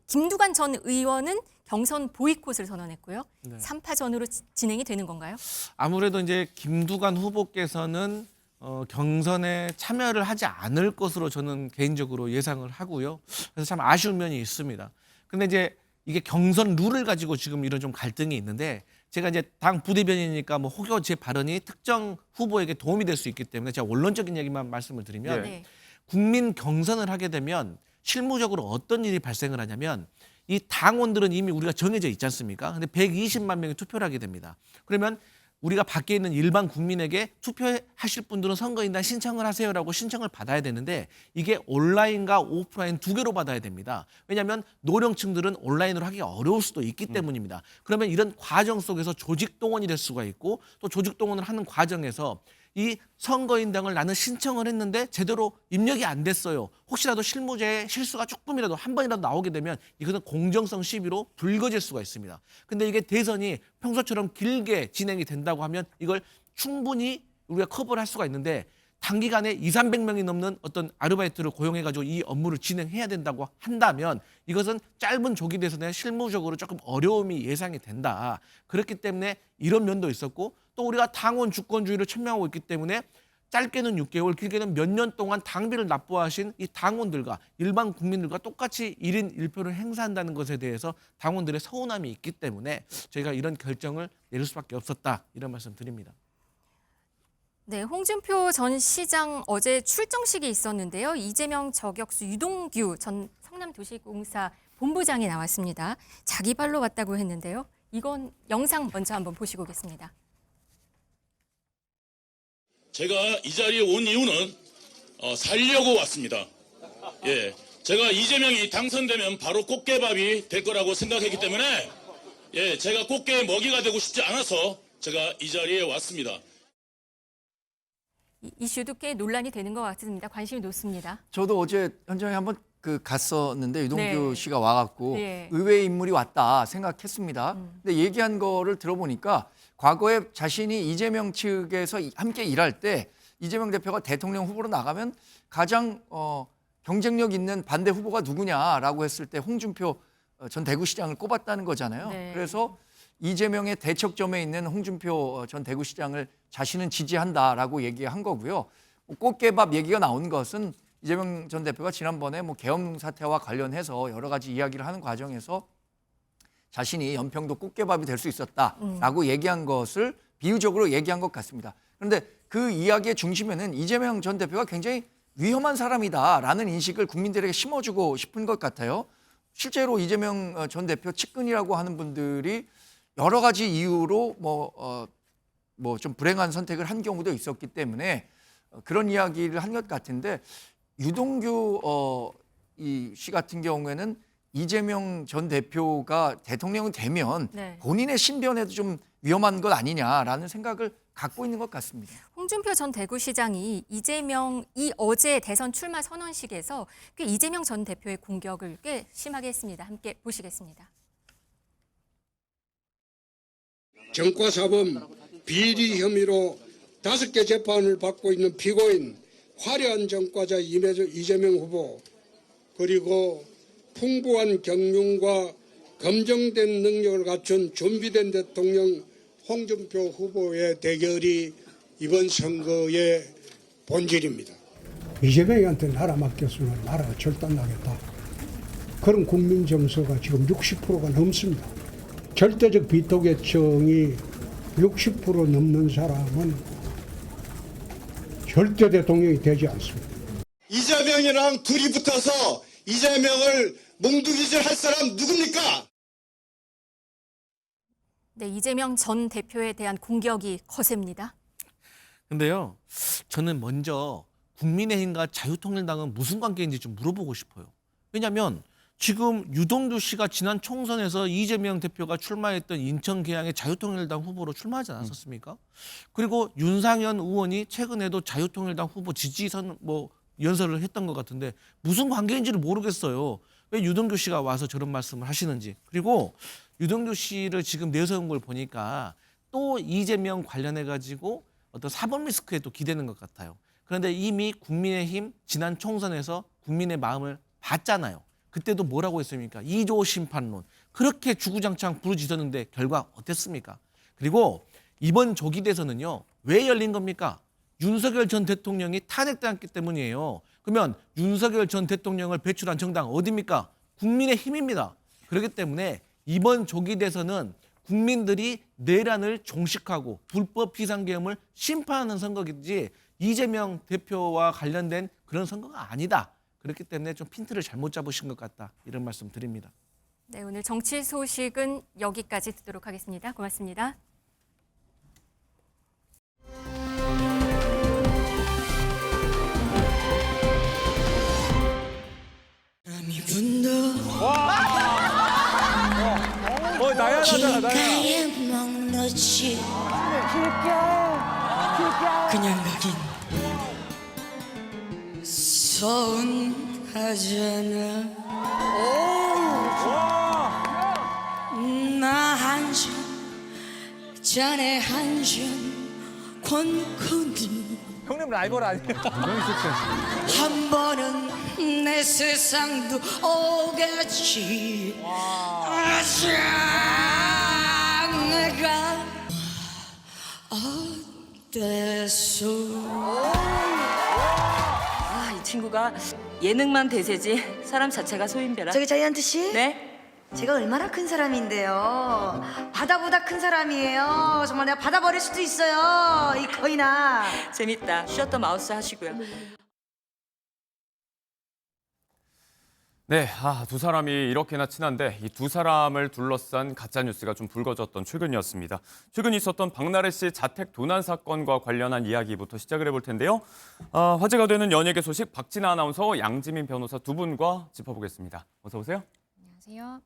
김두관 전 의원은 경선 보이콧을 선언했고요. 네. 3파전으로 진행이 되는 건가요? 아무래도 이제 김두관 후보께서는 경선에 참여를 하지 않을 것으로 저는 개인적으로 예상을 하고요. 그래서 참 아쉬운 면이 있습니다. 근데 이제 이게 경선 룰을 가지고 지금 이런 좀 갈등이 있는데 제가 이제 당 부대변인이니까 혹여 제 발언이 특정 후보에게 도움이 될 수 있기 때문에 제가 원론적인 얘기만 말씀을 드리면 네. 국민 경선을 하게 되면 실무적으로 어떤 일이 발생을 하냐면 이 당원들은 이미 우리가 정해져 있지 않습니까? 근데 120만 명이 투표를 하게 됩니다. 그러면 우리가 밖에 있는 일반 국민에게 투표하실 분들은 선거인단 신청을 하세요라고 신청을 받아야 되는데 이게 온라인과 오프라인 두 개로 받아야 됩니다. 왜냐하면 노령층들은 온라인으로 하기 어려울 수도 있기 때문입니다. 그러면 이런 과정 속에서 조직 동원이 될 수가 있고 또 조직 동원을 하는 과정에서 이 선거인당을 나는 신청을 했는데 제대로 입력이 안 됐어요. 혹시라도 실무제에 실수가 조금이라도 한 번이라도 나오게 되면 이것은 공정성 시비로 불거질 수가 있습니다. 근데 이게 대선이 평소처럼 길게 진행이 된다고 하면 이걸 충분히 우리가 커버를 할 수가 있는데 단기간에 200~300명이 넘는 어떤 아르바이트를 고용해가지고 이 업무를 진행해야 된다고 한다면 이것은 짧은 조기 대선에 실무적으로 조금 어려움이 예상이 된다. 그렇기 때문에 이런 면도 있었고 또 우리가 당원 주권주의를 천명하고 있기 때문에 짧게는 6개월, 길게는 몇 년 동안 당비를 납부하신 이 당원들과 일반 국민들과 똑같이 1인 1표를 행사한다는 것에 대해서 당원들의 서운함이 있기 때문에 저희가 이런 결정을 내릴 수밖에 없었다, 이런 말씀 드립니다. 네, 홍준표 전 시장 어제 출정식이 있었는데요. 이재명 저격수 유동규 전 성남도시공사 본부장이 나왔습니다. 자기 발로 왔다고 했는데요. 이건 영상 먼저 한번 보시고 오겠습니다. 제가 이 자리에 온 이유는 살려고 왔습니다. 예, 제가 이재명이 당선되면 바로 꽃게밥이 될 거라고 생각했기 때문에 예, 제가 꽃게의 먹이가 되고 싶지 않아서 제가 이 자리에 왔습니다. 이슈도 꽤 논란이 되는 것 같습니다. 관심이 높습니다. 저도 어제 현장에 한번 갔었는데 유동규 네. 씨가 와갖고 네. 의외의 인물이 왔다 생각했습니다. 근데 얘기한 거를 들어보니까 과거에 자신이 이재명 측에서 함께 일할 때 이재명 대표가 대통령 후보로 나가면 가장 경쟁력 있는 반대 후보가 누구냐라고 했을 때 홍준표 전 대구시장을 꼽았다는 거잖아요. 네. 그래서 이재명의 대척점에 있는 홍준표 전 대구시장을 자신은 지지한다라고 얘기한 거고요. 꽃게밥 얘기가 나온 것은 이재명 전 대표가 지난번에 계엄 사태와 관련해서 여러 가지 이야기를 하는 과정에서 자신이 연평도 꽃게밥이 될 수 있었다라고 얘기한 것을 비유적으로 얘기한 것 같습니다. 그런데 그 이야기의 중심에는 이재명 전 대표가 굉장히 위험한 사람이다라는 인식을 국민들에게 심어주고 싶은 것 같아요. 실제로 이재명 전 대표 측근이라고 하는 분들이 여러 가지 이유로 좀 불행한 선택을 한 경우도 있었기 때문에 그런 이야기를 한 것 같은데 유동규 씨 같은 경우에는 이재명 전 대표가 대통령이 되면 네. 본인의 신변에도 좀 위험한 것 아니냐라는 생각을 갖고 있는 것 같습니다. 홍준표 전 대구시장이 이재명이 어제 대선 출마 선언식에서 꽤 이재명 전 대표의 공격을 꽤 심하게 했습니다. 함께 보시겠습니다. 정과사범 비리 혐의로 5개 재판을 받고 있는 피고인 화려한 정과자 이재명 후보, 그리고 풍부한 경륜과 검증된 능력을 갖춘 준비된 대통령 홍준표 후보의 대결이 이번 선거의 본질입니다. 이재명한테 나라 맡겼으면 나라가 절단나겠다. 그런 국민 정서가 지금 60%가 넘습니다. 절대적 비토계층이 60% 넘는 사람은 절대 대통령이 되지 않습니다. 이재명이랑 둘이 붙어서 이재명을 몽둥이질 할 사람 누굽니까? 네, 이재명 전 대표에 대한 공격이 거셉니다. 근데요, 저는 먼저 국민의힘과 자유통일당은 무슨 관계인지 좀 물어보고 싶어요. 왜냐하면 지금 유동규 씨가 지난 총선에서 이재명 대표가 출마했던 인천 계양의 자유통일당 후보로 출마하지 않았었습니까? 그리고 윤상현 의원이 최근에도 자유통일당 후보 지지선 연설을 했던 것 같은데 무슨 관계인지를 모르겠어요. 왜 유동규 씨가 와서 저런 말씀을 하시는지. 그리고 유동규 씨를 지금 내세운 걸 보니까 또 이재명 관련해 가지고 어떤 사법 리스크에 또 기대는 것 같아요. 그런데 이미 국민의힘 지난 총선에서 국민의 마음을 봤잖아요. 그때도 뭐라고 했습니까? 2조 심판론. 그렇게 주구장창 부르짖었는데 결과 어땠습니까? 그리고 이번 조기 대선은요. 왜 열린 겁니까? 윤석열 전 대통령이 탄핵당했기 때문이에요. 그러면 윤석열 전 대통령을 배출한 정당 어디입니까? 국민의힘입니다. 그렇기 때문에 이번 조기 대선은 국민들이 내란을 종식하고 불법 비상계엄을 심판하는 선거이지 이재명 대표와 관련된 그런 선거가 아니다. 그렇기 때문에 좀 핀트를 잘못 잡으신 것 같다. 이런 말씀 드립니다. 네, 오늘 정치 소식은 여기까지 듣도록 하겠습니다. 고맙습니다. 나야 나야. 먹놓지 그냥 가긴 서운하잖아. 나 한 잔 자네 한 잔 권코니 형님 라이벌 아니에요? 한 번은 내 세상도 오겠지. 내가 됐어. 아, 이 친구가 예능만 대세지 사람 자체가 소인배라. 저기 자이언트 씨? 네? 제가 얼마나 큰 사람인데요. 바다보다 큰 사람이에요. 정말 내가 바다 버릴 수도 있어요. 이 거인아. 재밌다. 셔터 마우스 하시고요. 네, 두 사람이 이렇게나 친한데 이 두 사람을 둘러싼 가짜 뉴스가 좀 불거졌던 최근이었습니다. 최근 있었던 박나래 씨 자택 도난 사건과 관련한 이야기부터 시작을 해볼 텐데요. 화제가 되는 연예계 소식 박진아 아나운서, 양지민 변호사 두 분과 짚어보겠습니다. 어서 오세요. 안녕하세요.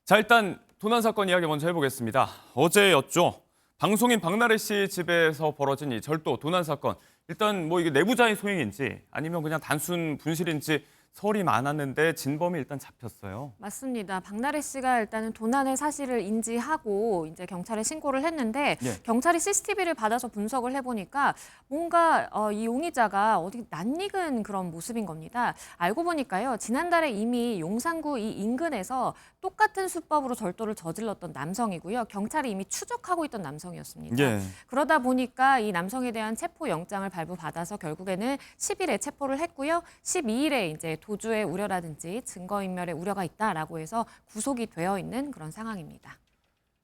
자, 일단 도난 사건 이야기 먼저 해보겠습니다. 어제였죠. 방송인 박나래 씨 집에서 벌어진 이 절도 도난 사건. 일단 뭐 이게 내부자의 소행인지 아니면 그냥 단순 분실인지 설이 많았는데 진범이 일단 잡혔어요. 맞습니다. 박나래 씨가 일단은 도난의 사실을 인지하고 이제 경찰에 신고를 했는데 예. 경찰이 CCTV를 받아서 분석을 해보니까 뭔가 이 용의자가 어디 낯익은 그런 모습인 겁니다. 알고 보니까요. 지난달에 이미 용산구 이 인근에서 똑같은 수법으로 절도를 저질렀던 남성이고요. 경찰이 이미 추적하고 있던 남성이었습니다. 예. 그러다 보니까 이 남성에 대한 체포영장을 발부받아서 결국에는 10일에 체포를 했고요. 12일에 이제 도주의 우려라든지 증거인멸의 우려가 있다라고 해서 구속이 되어 있는 그런 상황입니다.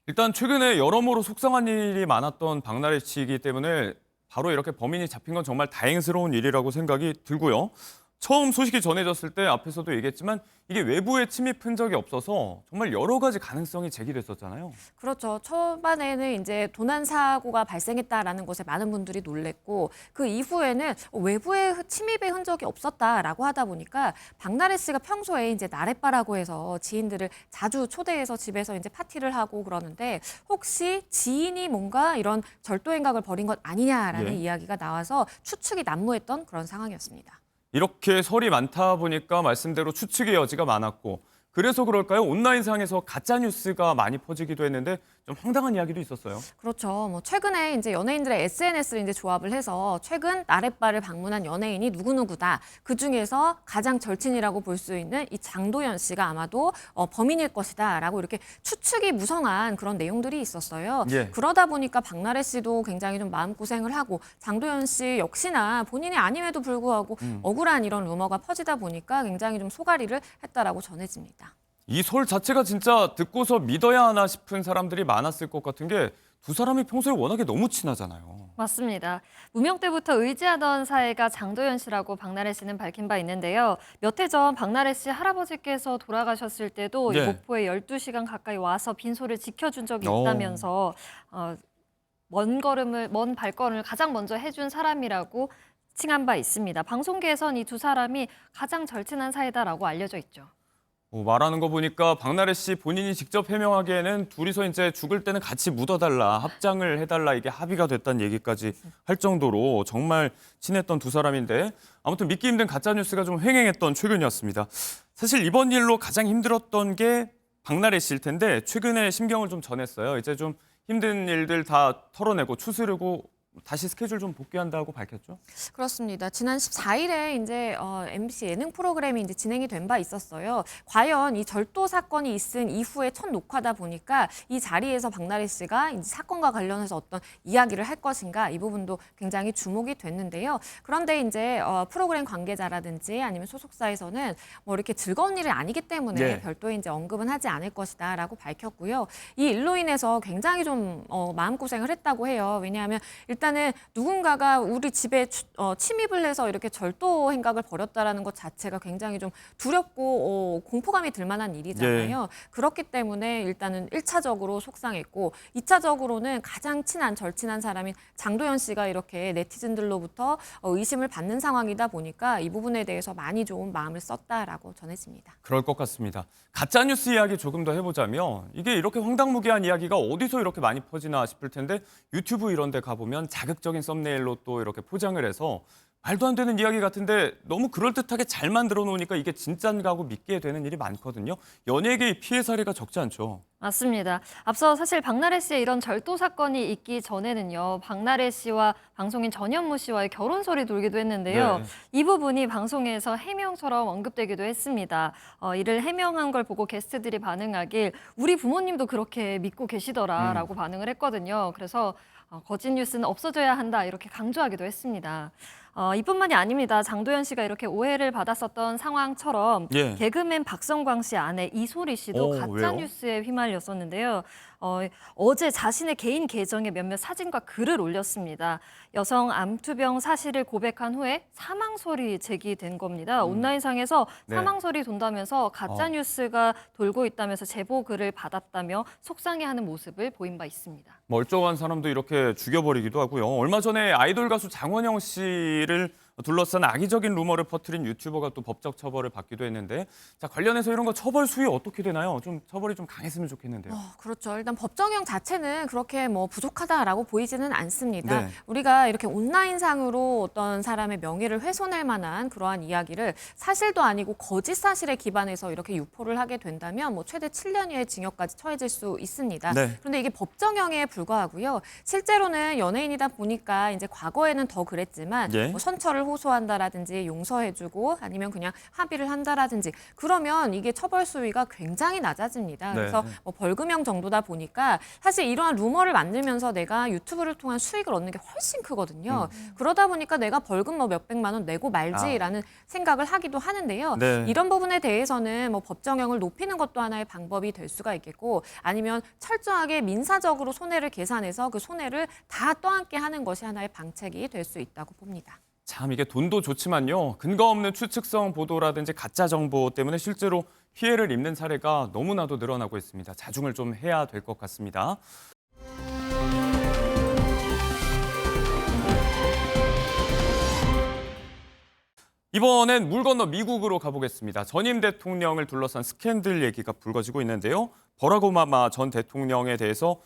일단 최근에 여러모로 속상한 일이 많았던 박나래 씨이기 때문에 바로 이렇게 범인이 잡힌 건 정말 다행스러운 일이라고 생각이 들고요. 처음 소식이 전해졌을 때 앞에서도 얘기했지만 이게 외부에 침입 흔적이 없어서 정말 여러 가지 가능성이 제기됐었잖아요. 그렇죠. 초반에는 이제 도난 사고가 발생했다라는 것에 많은 분들이 놀랬고 그 이후에는 외부의 침입의 흔적이 없었다라고 하다 보니까 박나래 씨가 평소에 이제 나래바라고 해서 지인들을 자주 초대해서 집에서 이제 파티를 하고 그러는데 혹시 지인이 뭔가 이런 절도 행각을 벌인 것 아니냐라는 예. 이야기가 나와서 추측이 난무했던 그런 상황이었습니다. 이렇게 설이 많다 보니까 말씀대로 추측의 여지가 많았고 그래서 그럴까요? 온라인상에서 가짜 뉴스가 많이 퍼지기도 했는데 좀 황당한 이야기도 있었어요. 그렇죠. 뭐 최근에 이제 연예인들의 SNS를 이제 조합을 해서 최근 나래바를 방문한 연예인이 누구누구다. 그 중에서 가장 절친이라고 볼 수 있는 이 장도연 씨가 아마도 범인일 것이다라고 이렇게 추측이 무성한 그런 내용들이 있었어요. 예. 그러다 보니까 박나래 씨도 굉장히 좀 마음고생을 하고 장도연 씨 역시나 본인이 아님에도 불구하고 억울한 이런 루머가 퍼지다 보니까 굉장히 좀 소가리를 했다라고 전해집니다. 이 설 자체가 진짜 듣고서 믿어야 하나 싶은 사람들이 많았을 것 같은 게 두 사람이 평소에 워낙에 너무 친하잖아요. 맞습니다. 무명 때부터 의지하던 사이가 장도연 씨라고 박나래 씨는 밝힌 바 있는데요. 몇 해 전 박나래 씨 할아버지께서 돌아가셨을 때도 네. 이 목포에 12시간 가까이 와서 빈소를 지켜준 적이 있다면서 먼 발걸음을 가장 먼저 해준 사람이라고 칭한 바 있습니다. 방송계에선 이 두 사람이 가장 절친한 사이다라고 알려져 있죠. 말하는 거 보니까 박나래 씨 본인이 직접 해명하기에는 둘이서 이제 죽을 때는 같이 묻어달라, 합장을 해달라 이게 합의가 됐다는 얘기까지 할 정도로 정말 친했던 두 사람인데 아무튼 믿기 힘든 가짜뉴스가 좀 횡행했던 최근이었습니다. 사실 이번 일로 가장 힘들었던 게 박나래 씨일 텐데 최근에 심경을 좀 전했어요. 이제 좀 힘든 일들 다 털어내고 추스르고 다시 스케줄 좀 복귀한다고 밝혔죠? 그렇습니다. 지난 14일에 이제 MBC 예능 프로그램이 이제 진행이 된 바 있었어요. 과연 이 절도 사건이 있은 이후에 첫 녹화다 보니까 이 자리에서 박나래 씨가 이제 사건과 관련해서 어떤 이야기를 할 것인가 이 부분도 굉장히 주목이 됐는데요. 그런데 이제 프로그램 관계자라든지 아니면 소속사에서는 뭐 이렇게 즐거운 일은 아니기 때문에 네. 별도의 이제 언급은 하지 않을 것이다라고 밝혔고요. 이 일로 인해서 굉장히 좀 마음고생을 했다고 해요. 왜냐하면 일단은 누군가가 우리 집에 침입을 해서 이렇게 절도 행각을 벌였다라는 것 자체가 굉장히 좀 두렵고 공포감이 들 만한 일이잖아요. 그렇기 때문에 일단은 1차적으로 속상했고 2차적으로는 가장 친한 절친한 사람인 장도연 씨가 이렇게 네티즌들로부터 의심을 받는 상황이다 보니까 이 부분에 대해서 많이 좀 마음을 썼다라고 전해집니다. 그럴 것 같습니다. 가짜뉴스 이야기 조금 더 해보자면 이게 이렇게 황당무계한 이야기가 어디서 이렇게 많이 퍼지나 싶을 텐데 유튜브 이런 데 가보면 자극적인 썸네일로 또 이렇게 포장을 해서 말도 안 되는 이야기 같은데 너무 그럴듯하게 잘 만들어 놓으니까 이게 진짠가 하고 믿게 되는 일이 많거든요. 연예계의 피해 사례가 적지 않죠. 맞습니다. 앞서 사실 박나래 씨의 이런 절도 사건이 있기 전에는요. 박나래 씨와 방송인 전현무 씨와의 결혼설이 돌기도 했는데요. 네. 이 부분이 방송에서 해명처럼 언급되기도 했습니다. 이를 해명한 걸 보고 게스트들이 반응하길 우리 부모님도 그렇게 믿고 계시더라라고 반응을 했거든요. 그래서 거짓 뉴스는 없어져야 한다 이렇게 강조하기도 했습니다. 이뿐만이 아닙니다. 장도연 씨가 이렇게 오해를 받았었던 상황처럼 예. 개그맨 박성광 씨 아내 이소리 씨도 가짜 왜요? 뉴스에 휘말렸었는데요. 어제 자신의 개인 계정에 몇몇 사진과 글을 올렸습니다. 여성 암투병 사실을 고백한 후에 사망설이 제기된 겁니다. 온라인상에서 네. 사망설이 돈다면서 가짜 뉴스가 돌고 있다면서 제보 글을 받았다며 속상해하는 모습을 보인 바 있습니다. 멀쩡한 사람도 이렇게 죽여버리기도 하고요. 얼마 전에 아이돌 가수 장원영 씨를 둘러싼 악의적인 루머를 퍼뜨린 유튜버가 또 법적 처벌을 받기도 했는데, 자, 관련해서 이런 거 처벌 수위 어떻게 되나요? 좀 처벌이 좀 강했으면 좋겠는데요. 그렇죠. 일단 법정형 자체는 그렇게 뭐 부족하다라고 보이지는 않습니다. 네. 우리가 이렇게 온라인상으로 어떤 사람의 명예를 훼손할 만한 그러한 이야기를 사실도 아니고 거짓 사실에 기반해서 이렇게 유포를 하게 된다면 뭐 최대 7년 이하의 징역까지 처해질 수 있습니다. 네. 그런데 이게 법정형에 불과하고요. 실제로는 연예인이다 보니까 이제 과거에는 더 그랬지만 예. 뭐 선처를 호소한다라든지 용서해주고 아니면 그냥 합의를 한다라든지 그러면 이게 처벌 수위가 굉장히 낮아집니다. 네. 그래서 뭐 벌금형 정도다 보니까 사실 이러한 루머를 만들면서 내가 유튜브를 통한 수익을 얻는 게 훨씬 크거든요. 그러다 보니까 내가 벌금 뭐 몇백만 원 내고 말지라는 생각을 하기도 하는데요. 네. 이런 부분에 대해서는 뭐 법정형을 높이는 것도 하나의 방법이 될 수가 있겠고 아니면 철저하게 민사적으로 손해를 계산해서 그 손해를 다 떠안게 하는 것이 하나의 방책이 될 수 있다고 봅니다. 참 이게 돈도 좋지만요. 근거 없는 추측성 보도라든지 가짜 정보 때문에 실제로 피해를 입는 사례가 너무나도 늘어나고 있습니다. 자중을 좀 해야 될 것 같습니다. 이번엔 물 건너 미국으로 가보겠습니다. 전임 대통령을 둘러싼 스캔들 얘기가 불거지고 있는데요. 버락 오바마 전 대통령에 대해서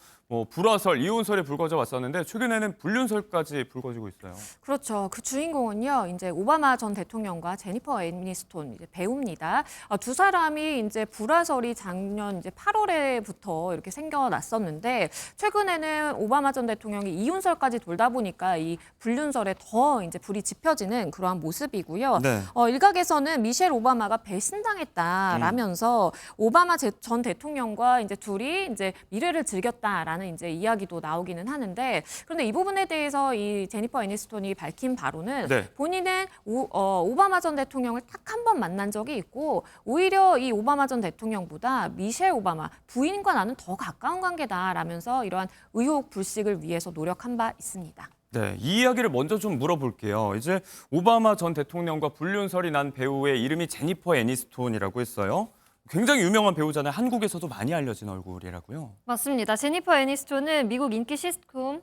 불화설, 이혼설이 불거져 왔었는데 최근에는 불륜설까지 불거지고 있어요. 그렇죠. 그 주인공은요, 이제 오바마 전 대통령과 제니퍼 애니스톤 이제 배우입니다. 두 사람이 이제 불화설이 작년 이제 8월에부터 이렇게 생겨났었는데 최근에는 오바마 전 대통령이 이혼설까지 돌다 보니까 이 불륜설에 더 이제 불이 지펴지는 그러한 모습이고요. 네. 일각에서는 미셸 오바마가 배신당했다라면서 오바마 전 대통령과 이제 둘이 이제 미래를 즐겼다라는 이제 이야기도 나오기는 하는데 그런데 이 부분에 대해서 이 제니퍼 애니스톤이 밝힌 바로는 네. 본인은 오바마 전 대통령을 딱 한 번 만난 적이 있고 오히려 이 오바마 전 대통령보다 미셸 오바마 부인과 나는 더 가까운 관계다라면서 이러한 의혹 불식을 위해서 노력한 바 있습니다. 네, 이 이야기를 먼저 좀 물어볼게요. 이제 오바마 전 대통령과 불륜설이 난 배우의 이름이 제니퍼 애니스톤이라고 했어요. 굉장히 유명한 배우잖아요. 한국에서도 많이 알려진 얼굴이라고요. 맞습니다. 제니퍼 애니스톤은 미국 인기 시트콤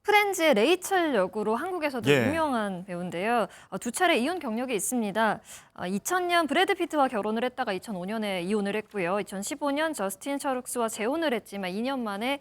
프렌즈의 레이첼 역으로 한국에서도 예. 유명한 배우인데요. 두 차례 이혼 경력이 있습니다. 2000년 브래드 피트와 결혼을 했다가 2005년에 이혼을 했고요. 2015년 저스틴 셔룩스와 재혼을 했지만 2년 만에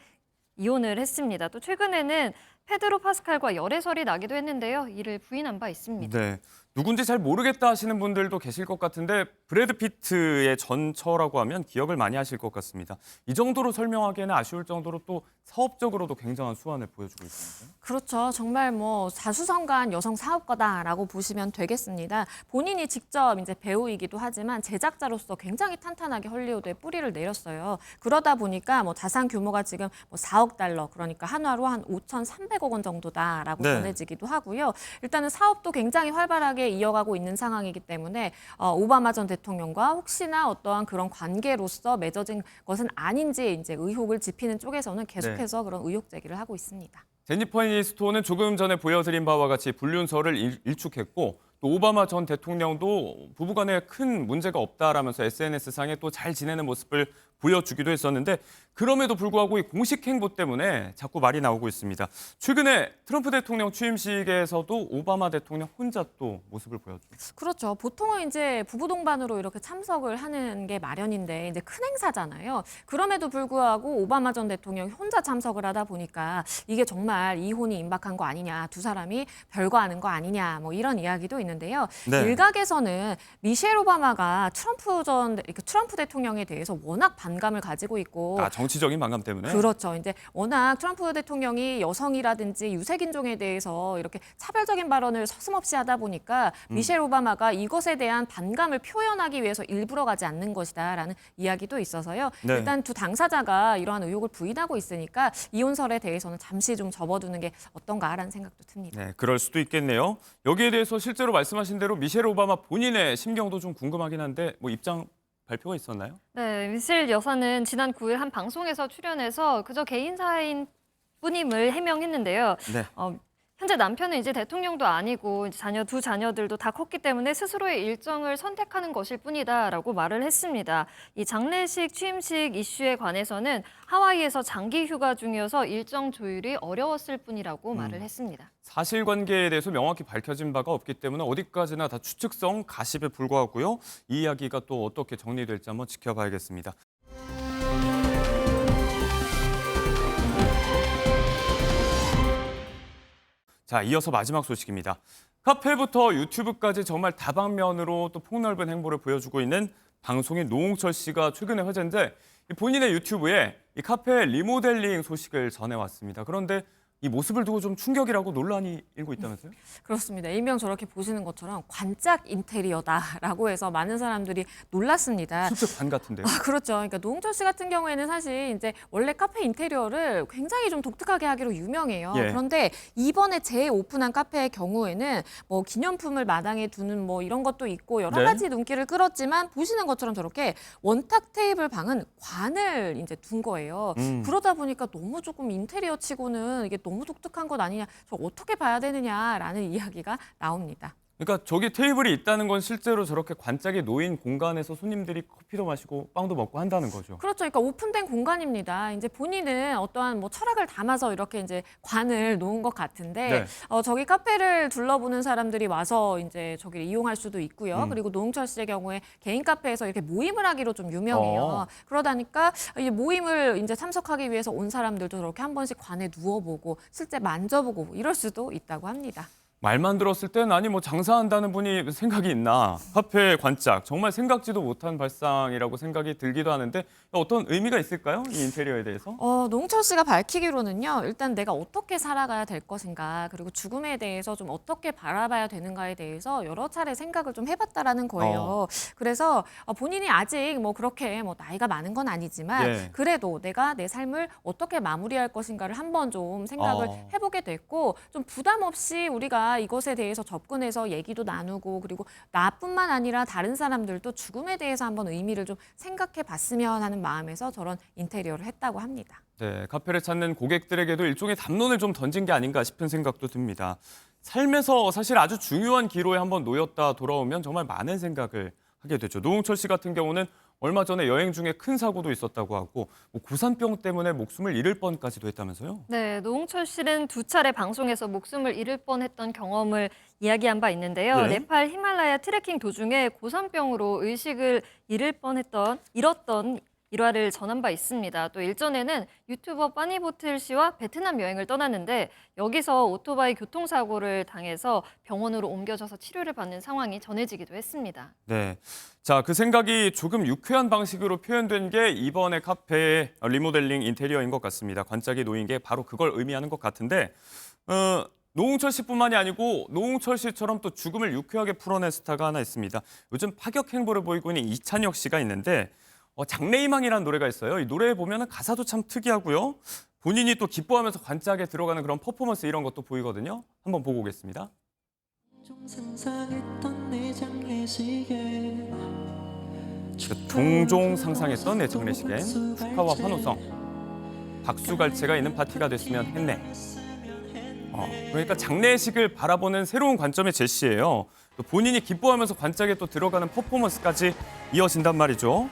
이혼을 했습니다. 또 최근에는 페드로 파스칼과 열애설이 나기도 했는데요. 이를 부인한 바 있습니다. 네, 누군지 잘 모르겠다 하시는 분들도 계실 것 같은데 브래드 피트의 전처라고 하면 기억을 많이 하실 것 같습니다. 이 정도로 설명하기에는 아쉬울 정도로 또 사업적으로도 굉장한 수완을 보여주고 있습니다. 그렇죠. 정말 뭐 자수성가한 여성 사업가다라고 보시면 되겠습니다. 본인이 직접 이제 배우이기도 하지만 제작자로서 굉장히 탄탄하게 헐리우드에 뿌리를 내렸어요. 그러다 보니까 뭐 자산 규모가 지금 뭐 4억 달러, 그러니까 한화로 한 5,300억 원 정도다라고 네. 전해지기도 하고요. 일단은 사업도 굉장히 활발하게 이어가고 있는 상황이기 때문에 오바마 전 대통령과 혹시나 어떠한 그런 관계로서 맺어진 것은 아닌지 이제 의혹을 짚히는 쪽에서는 계속해서 그런 의혹 제기를 하고 있습니다. 제니퍼 애니스톤은 조금 전에 보여드린 바와 같이 불륜설을 일축했고 또 오바마 전 대통령도 부부간에 큰 문제가 없다라면서 SNS상에 또 잘 지내는 모습을 보여주기도 했었는데 그럼에도 불구하고 이 공식 행보 때문에 자꾸 말이 나오고 있습니다. 최근에 트럼프 대통령 취임식에서도 오바마 대통령 혼자 또 모습을 보여주고 있습니다. 그렇죠. 보통은 이제 부부 동반으로 이렇게 참석을 하는 게 마련인데 이제 큰 행사잖아요. 그럼에도 불구하고 오바마 전 대통령이 혼자 참석을 하다 보니까 이게 정말 이혼이 임박한 거 아니냐, 두 사람이 별거하는 거 아니냐, 뭐 이런 이야기도 있는데요. 네. 일각에서는 미셸 오바마가 트럼프 대통령에 대해서 워낙 반감을 가지고 있고 정치적인 반감 때문에? 그렇죠. 이제 워낙 트럼프 대통령이 여성이라든지 유색인종에 대해서 이렇게 차별적인 발언을 서슴없이 하다 보니까 미셸 오바마가 이것에 대한 반감을 표현하기 위해서 일부러 가지 않는 것이다라는 이야기도 있어서요. 네. 일단 두 당사자가 이러한 의혹을 부인하고 있으니까 이혼설에 대해서는 잠시 좀 접어두는 게 어떤가라는 생각도 듭니다. 네, 그럴 수도 있겠네요. 여기에 대해서 실제로 말씀하신 대로 미셸 오바마 본인의 심경도 좀 궁금하긴 한데 뭐 입장 발표가 있었나요? 네, 미셸 여사는 지난 9일 한 방송에서 출연해서 그저 개인사인 뿐임을 해명했는데요. 네. 현재 남편은 이제 대통령도 아니고 이제 두 자녀들도 다 컸기 때문에 스스로의 일정을 선택하는 것일 뿐이다라고 말을 했습니다. 이 장례식, 취임식 이슈에 관해서는 하와이에서 장기 휴가 중이어서 일정 조율이 어려웠을 뿐이라고 말을 했습니다. 사실관계에 대해서 명확히 밝혀진 바가 없기 때문에 어디까지나 다 추측성, 가십에 불과하고요. 이 이야기가 또 어떻게 정리될지 한번 지켜봐야겠습니다. 자, 이어서 마지막 소식입니다. 카페부터 유튜브까지 정말 다방면으로 또 폭넓은 행보를 보여주고 있는 방송인 노홍철 씨가 최근에 화제인데 본인의 유튜브에 이 카페 리모델링 소식을 전해왔습니다. 그런데 이 모습을 두고 좀 충격이라고 논란이 일고 있다면서요? 그렇습니다. 일명 저렇게 보시는 것처럼 관짝 인테리어다라고 해서 많은 사람들이 놀랐습니다. 진짜 관 같은데요? 그렇죠. 그러니까 노홍철 씨 같은 경우에는 사실 이제 원래 카페 인테리어를 굉장히 좀 독특하게 하기로 유명해요. 예. 그런데 이번에 재오픈한 카페의 경우에는 뭐 기념품을 마당에 두는 뭐 이런 것도 있고 여러 네. 가지 눈길을 끌었지만 보시는 것처럼 저렇게 원탁 테이블 방은 관을 이제 둔 거예요. 그러다 보니까 너무 조금 인테리어 치고는 이게 너무 독특한 것 아니냐, 저 어떻게 봐야 되느냐라는 이야기가 나옵니다. 그러니까 저기 테이블이 있다는 건 실제로 저렇게 관짝에 놓인 공간에서 손님들이 커피도 마시고 빵도 먹고 한다는 거죠. 그렇죠. 그러니까 오픈된 공간입니다. 이제 본인은 어떠한 뭐 철학을 담아서 이렇게 이제 관을 놓은 것 같은데 네. 저기 카페를 둘러보는 사람들이 와서 이제 저기를 이용할 수도 있고요. 그리고 노홍철 씨의 경우에 개인 카페에서 이렇게 모임을 하기로 좀 유명해요. 그러다니까 이 모임을 이제 참석하기 위해서 온 사람들도 저렇게 한 번씩 관에 누워보고 실제 만져보고 이럴 수도 있다고 합니다. 말만 들었을 땐 아니 뭐 장사한다는 분이 생각이 있나. 카페 관짝 정말 생각지도 못한 발상이라고 생각이 들기도 하는데 어떤 의미가 있을까요? 이 인테리어에 대해서? 노홍철 씨가 밝히기로는요. 일단 내가 어떻게 살아가야 될 것인가 그리고 죽음에 대해서 좀 어떻게 바라봐야 되는가에 대해서 여러 차례 생각을 좀 해봤다라는 거예요. 그래서 본인이 아직 뭐 그렇게 뭐 나이가 많은 건 아니지만 예. 그래도 내가 내 삶을 어떻게 마무리할 것인가를 한번 좀 생각을 해보게 됐고 좀 부담 없이 우리가 이것에 대해서 접근해서 얘기도 나누고 그리고 나뿐만 아니라 다른 사람들도 죽음에 대해서 한번 의미를 좀 생각해 봤으면 하는 마음에서 저런 인테리어를 했다고 합니다. 네, 카페를 찾는 고객들에게도 일종의 담론을 좀 던진 게 아닌가 싶은 생각도 듭니다. 삶에서 사실 아주 중요한 기로에 한번 놓였다 돌아오면 정말 많은 생각을 하게 되죠. 노홍철 씨 같은 경우는 얼마 전에 여행 중에 큰 사고도 있었다고 하고 뭐 고산병 때문에 목숨을 잃을 뻔까지도 했다면서요? 네, 노홍철 씨는 2차례 방송에서 목숨을 잃을 뻔했던 경험을 이야기한 바 있는데요. 예. 네팔 히말라야 트레킹 도중에 고산병으로 의식을 잃었던 일화를 전한 바 있습니다. 또 일전에는 유튜버 빠니보틀 씨와 베트남 여행을 떠났는데 여기서 오토바이 교통사고를 당해서 병원으로 옮겨져서 치료를 받는 상황이 전해지기도 했습니다. 네. 자, 그 생각이 조금 유쾌한 방식으로 표현된 게 이번에 카페의 리모델링 인테리어인 것 같습니다. 관짝이 놓인 게 바로 그걸 의미하는 것 같은데 노홍철 씨뿐만이 아니고 노홍철 씨처럼 또 죽음을 유쾌하게 풀어낸 스타가 하나 있습니다. 요즘 파격 행보를 보이고 있는 이찬혁 씨가 있는데 장래희망이라는 노래가 있어요. 이 노래에 보면 가사도 참 특이하고요. 본인이 또 기뻐하면서 관짝에 들어가는 그런 퍼포먼스 이런 것도 보이거든요. 한번 보고 오겠습니다. 종종 상상했던 내 장례식엔 축하와 환호성, 박수갈채가 있는 파티가 됐으면 했네. 그러니까 장례식을 바라보는 새로운 관점의 제시예요. 또 본인이 기뻐하면서 관짝에 또 들어가는 퍼포먼스까지 이어진단 말이죠.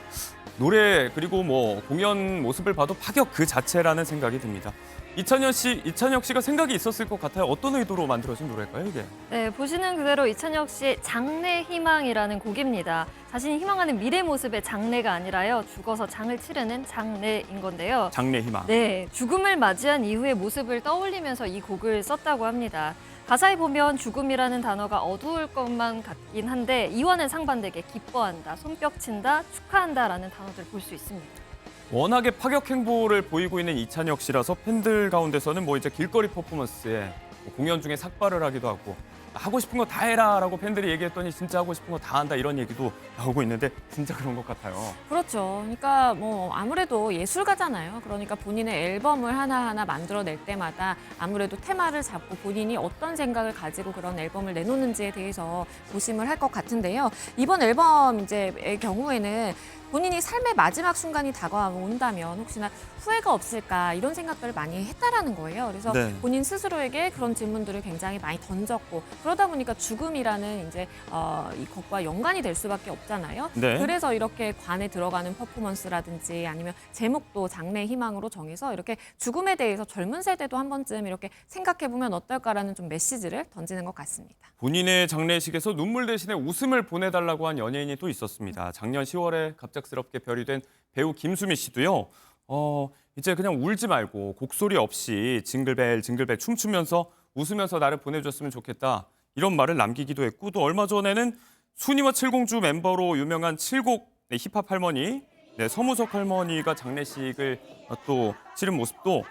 노래 그리고 뭐 공연 모습을 봐도 파격 그 자체라는 생각이 듭니다. 이찬혁 씨가 생각이 있었을 것 같아요. 어떤 의도로 만들어진 노래일까요, 이게? 네, 보시는 그대로 이찬혁 씨의 장래희망이라는 곡입니다. 자신이 희망하는 미래 모습의 장래가 아니라요. 죽어서 장을 치르는 장래인 건데요. 장래희망. 네, 죽음을 맞이한 이후의 모습을 떠올리면서 이 곡을 썼다고 합니다. 가사에 보면 죽음이라는 단어가 어두울 것만 같긴 한데 이와는 상반되게 기뻐한다, 손뼉친다, 축하한다라는 단어들을 볼 수 있습니다. 워낙에 파격 행보를 보이고 있는 이찬혁 씨라서 팬들 가운데서는 뭐 이제 길거리 퍼포먼스에 뭐 공연 중에 삭발을 하기도 하고 하고 싶은 거 다 해라라고 팬들이 얘기했더니 진짜 하고 싶은 거 다 한다 이런 얘기도 나오고 있는데 진짜 그런 것 같아요. 그렇죠. 그러니까 뭐 아무래도 예술가잖아요. 그러니까 본인의 앨범을 하나하나 만들어낼 때마다 아무래도 테마를 잡고 본인이 어떤 생각을 가지고 그런 앨범을 내놓는지에 대해서 고심을 할 것 같은데요. 이번 앨범 이제의 경우에는 본인이 삶의 마지막 순간이 다가온다면 혹시나 후회가 없을까 이런 생각들을 많이 했다라는 거예요. 그래서 네. 본인 스스로에게 그런 질문들을 굉장히 많이 던졌고 그러다 보니까 죽음이라는 이제 이것과 연관이 될 수밖에 없잖아요. 네. 그래서 이렇게 관에 들어가는 퍼포먼스라든지 아니면 제목도 장래 희망으로 정해서 이렇게 죽음에 대해서 젊은 세대도 한 번쯤 이렇게 생각해보면 어떨까라는 좀 메시지를 던지는 것 같습니다. 본인의 장례식에서 눈물 대신에 웃음을 보내달라고 한 연예인이 또 있었습니다. 작년 10월에 갑작스럽게 별이 된 배우 김수미 씨도요. 이제 그냥 울지 말고 곡소리 없이 징글벨 징글벨 춤추면서 웃으면서 나를 보내줬으면 좋겠다. 이런 말을 남기기도 했고 또 얼마 전에는 순이와 칠공주 멤버로 유명한 칠곡 힙합 할머니 서무석 할머니가 장례식을 또 치른 모습도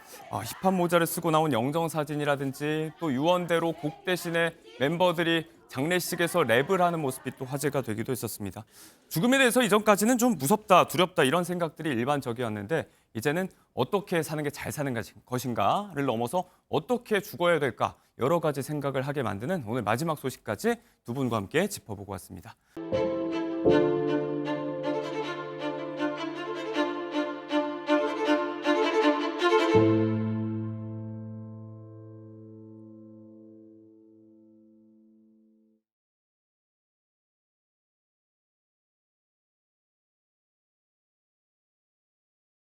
힙합 모자를 쓰고 나온 영정사진이라든지 또 유언대로 곡 대신에 멤버들이 장례식에서 랩을 하는 모습이 또 화제가 되기도 했었습니다. 죽음에 대해서 이전까지는 좀 무섭다, 두렵다 이런 생각들이 일반적이었는데 이제는 어떻게 사는 게 잘 사는 것인가를 넘어서 어떻게 죽어야 될까 여러 가지 생각을 하게 만드는 오늘 마지막 소식까지 두 분과 함께 짚어보고 왔습니다.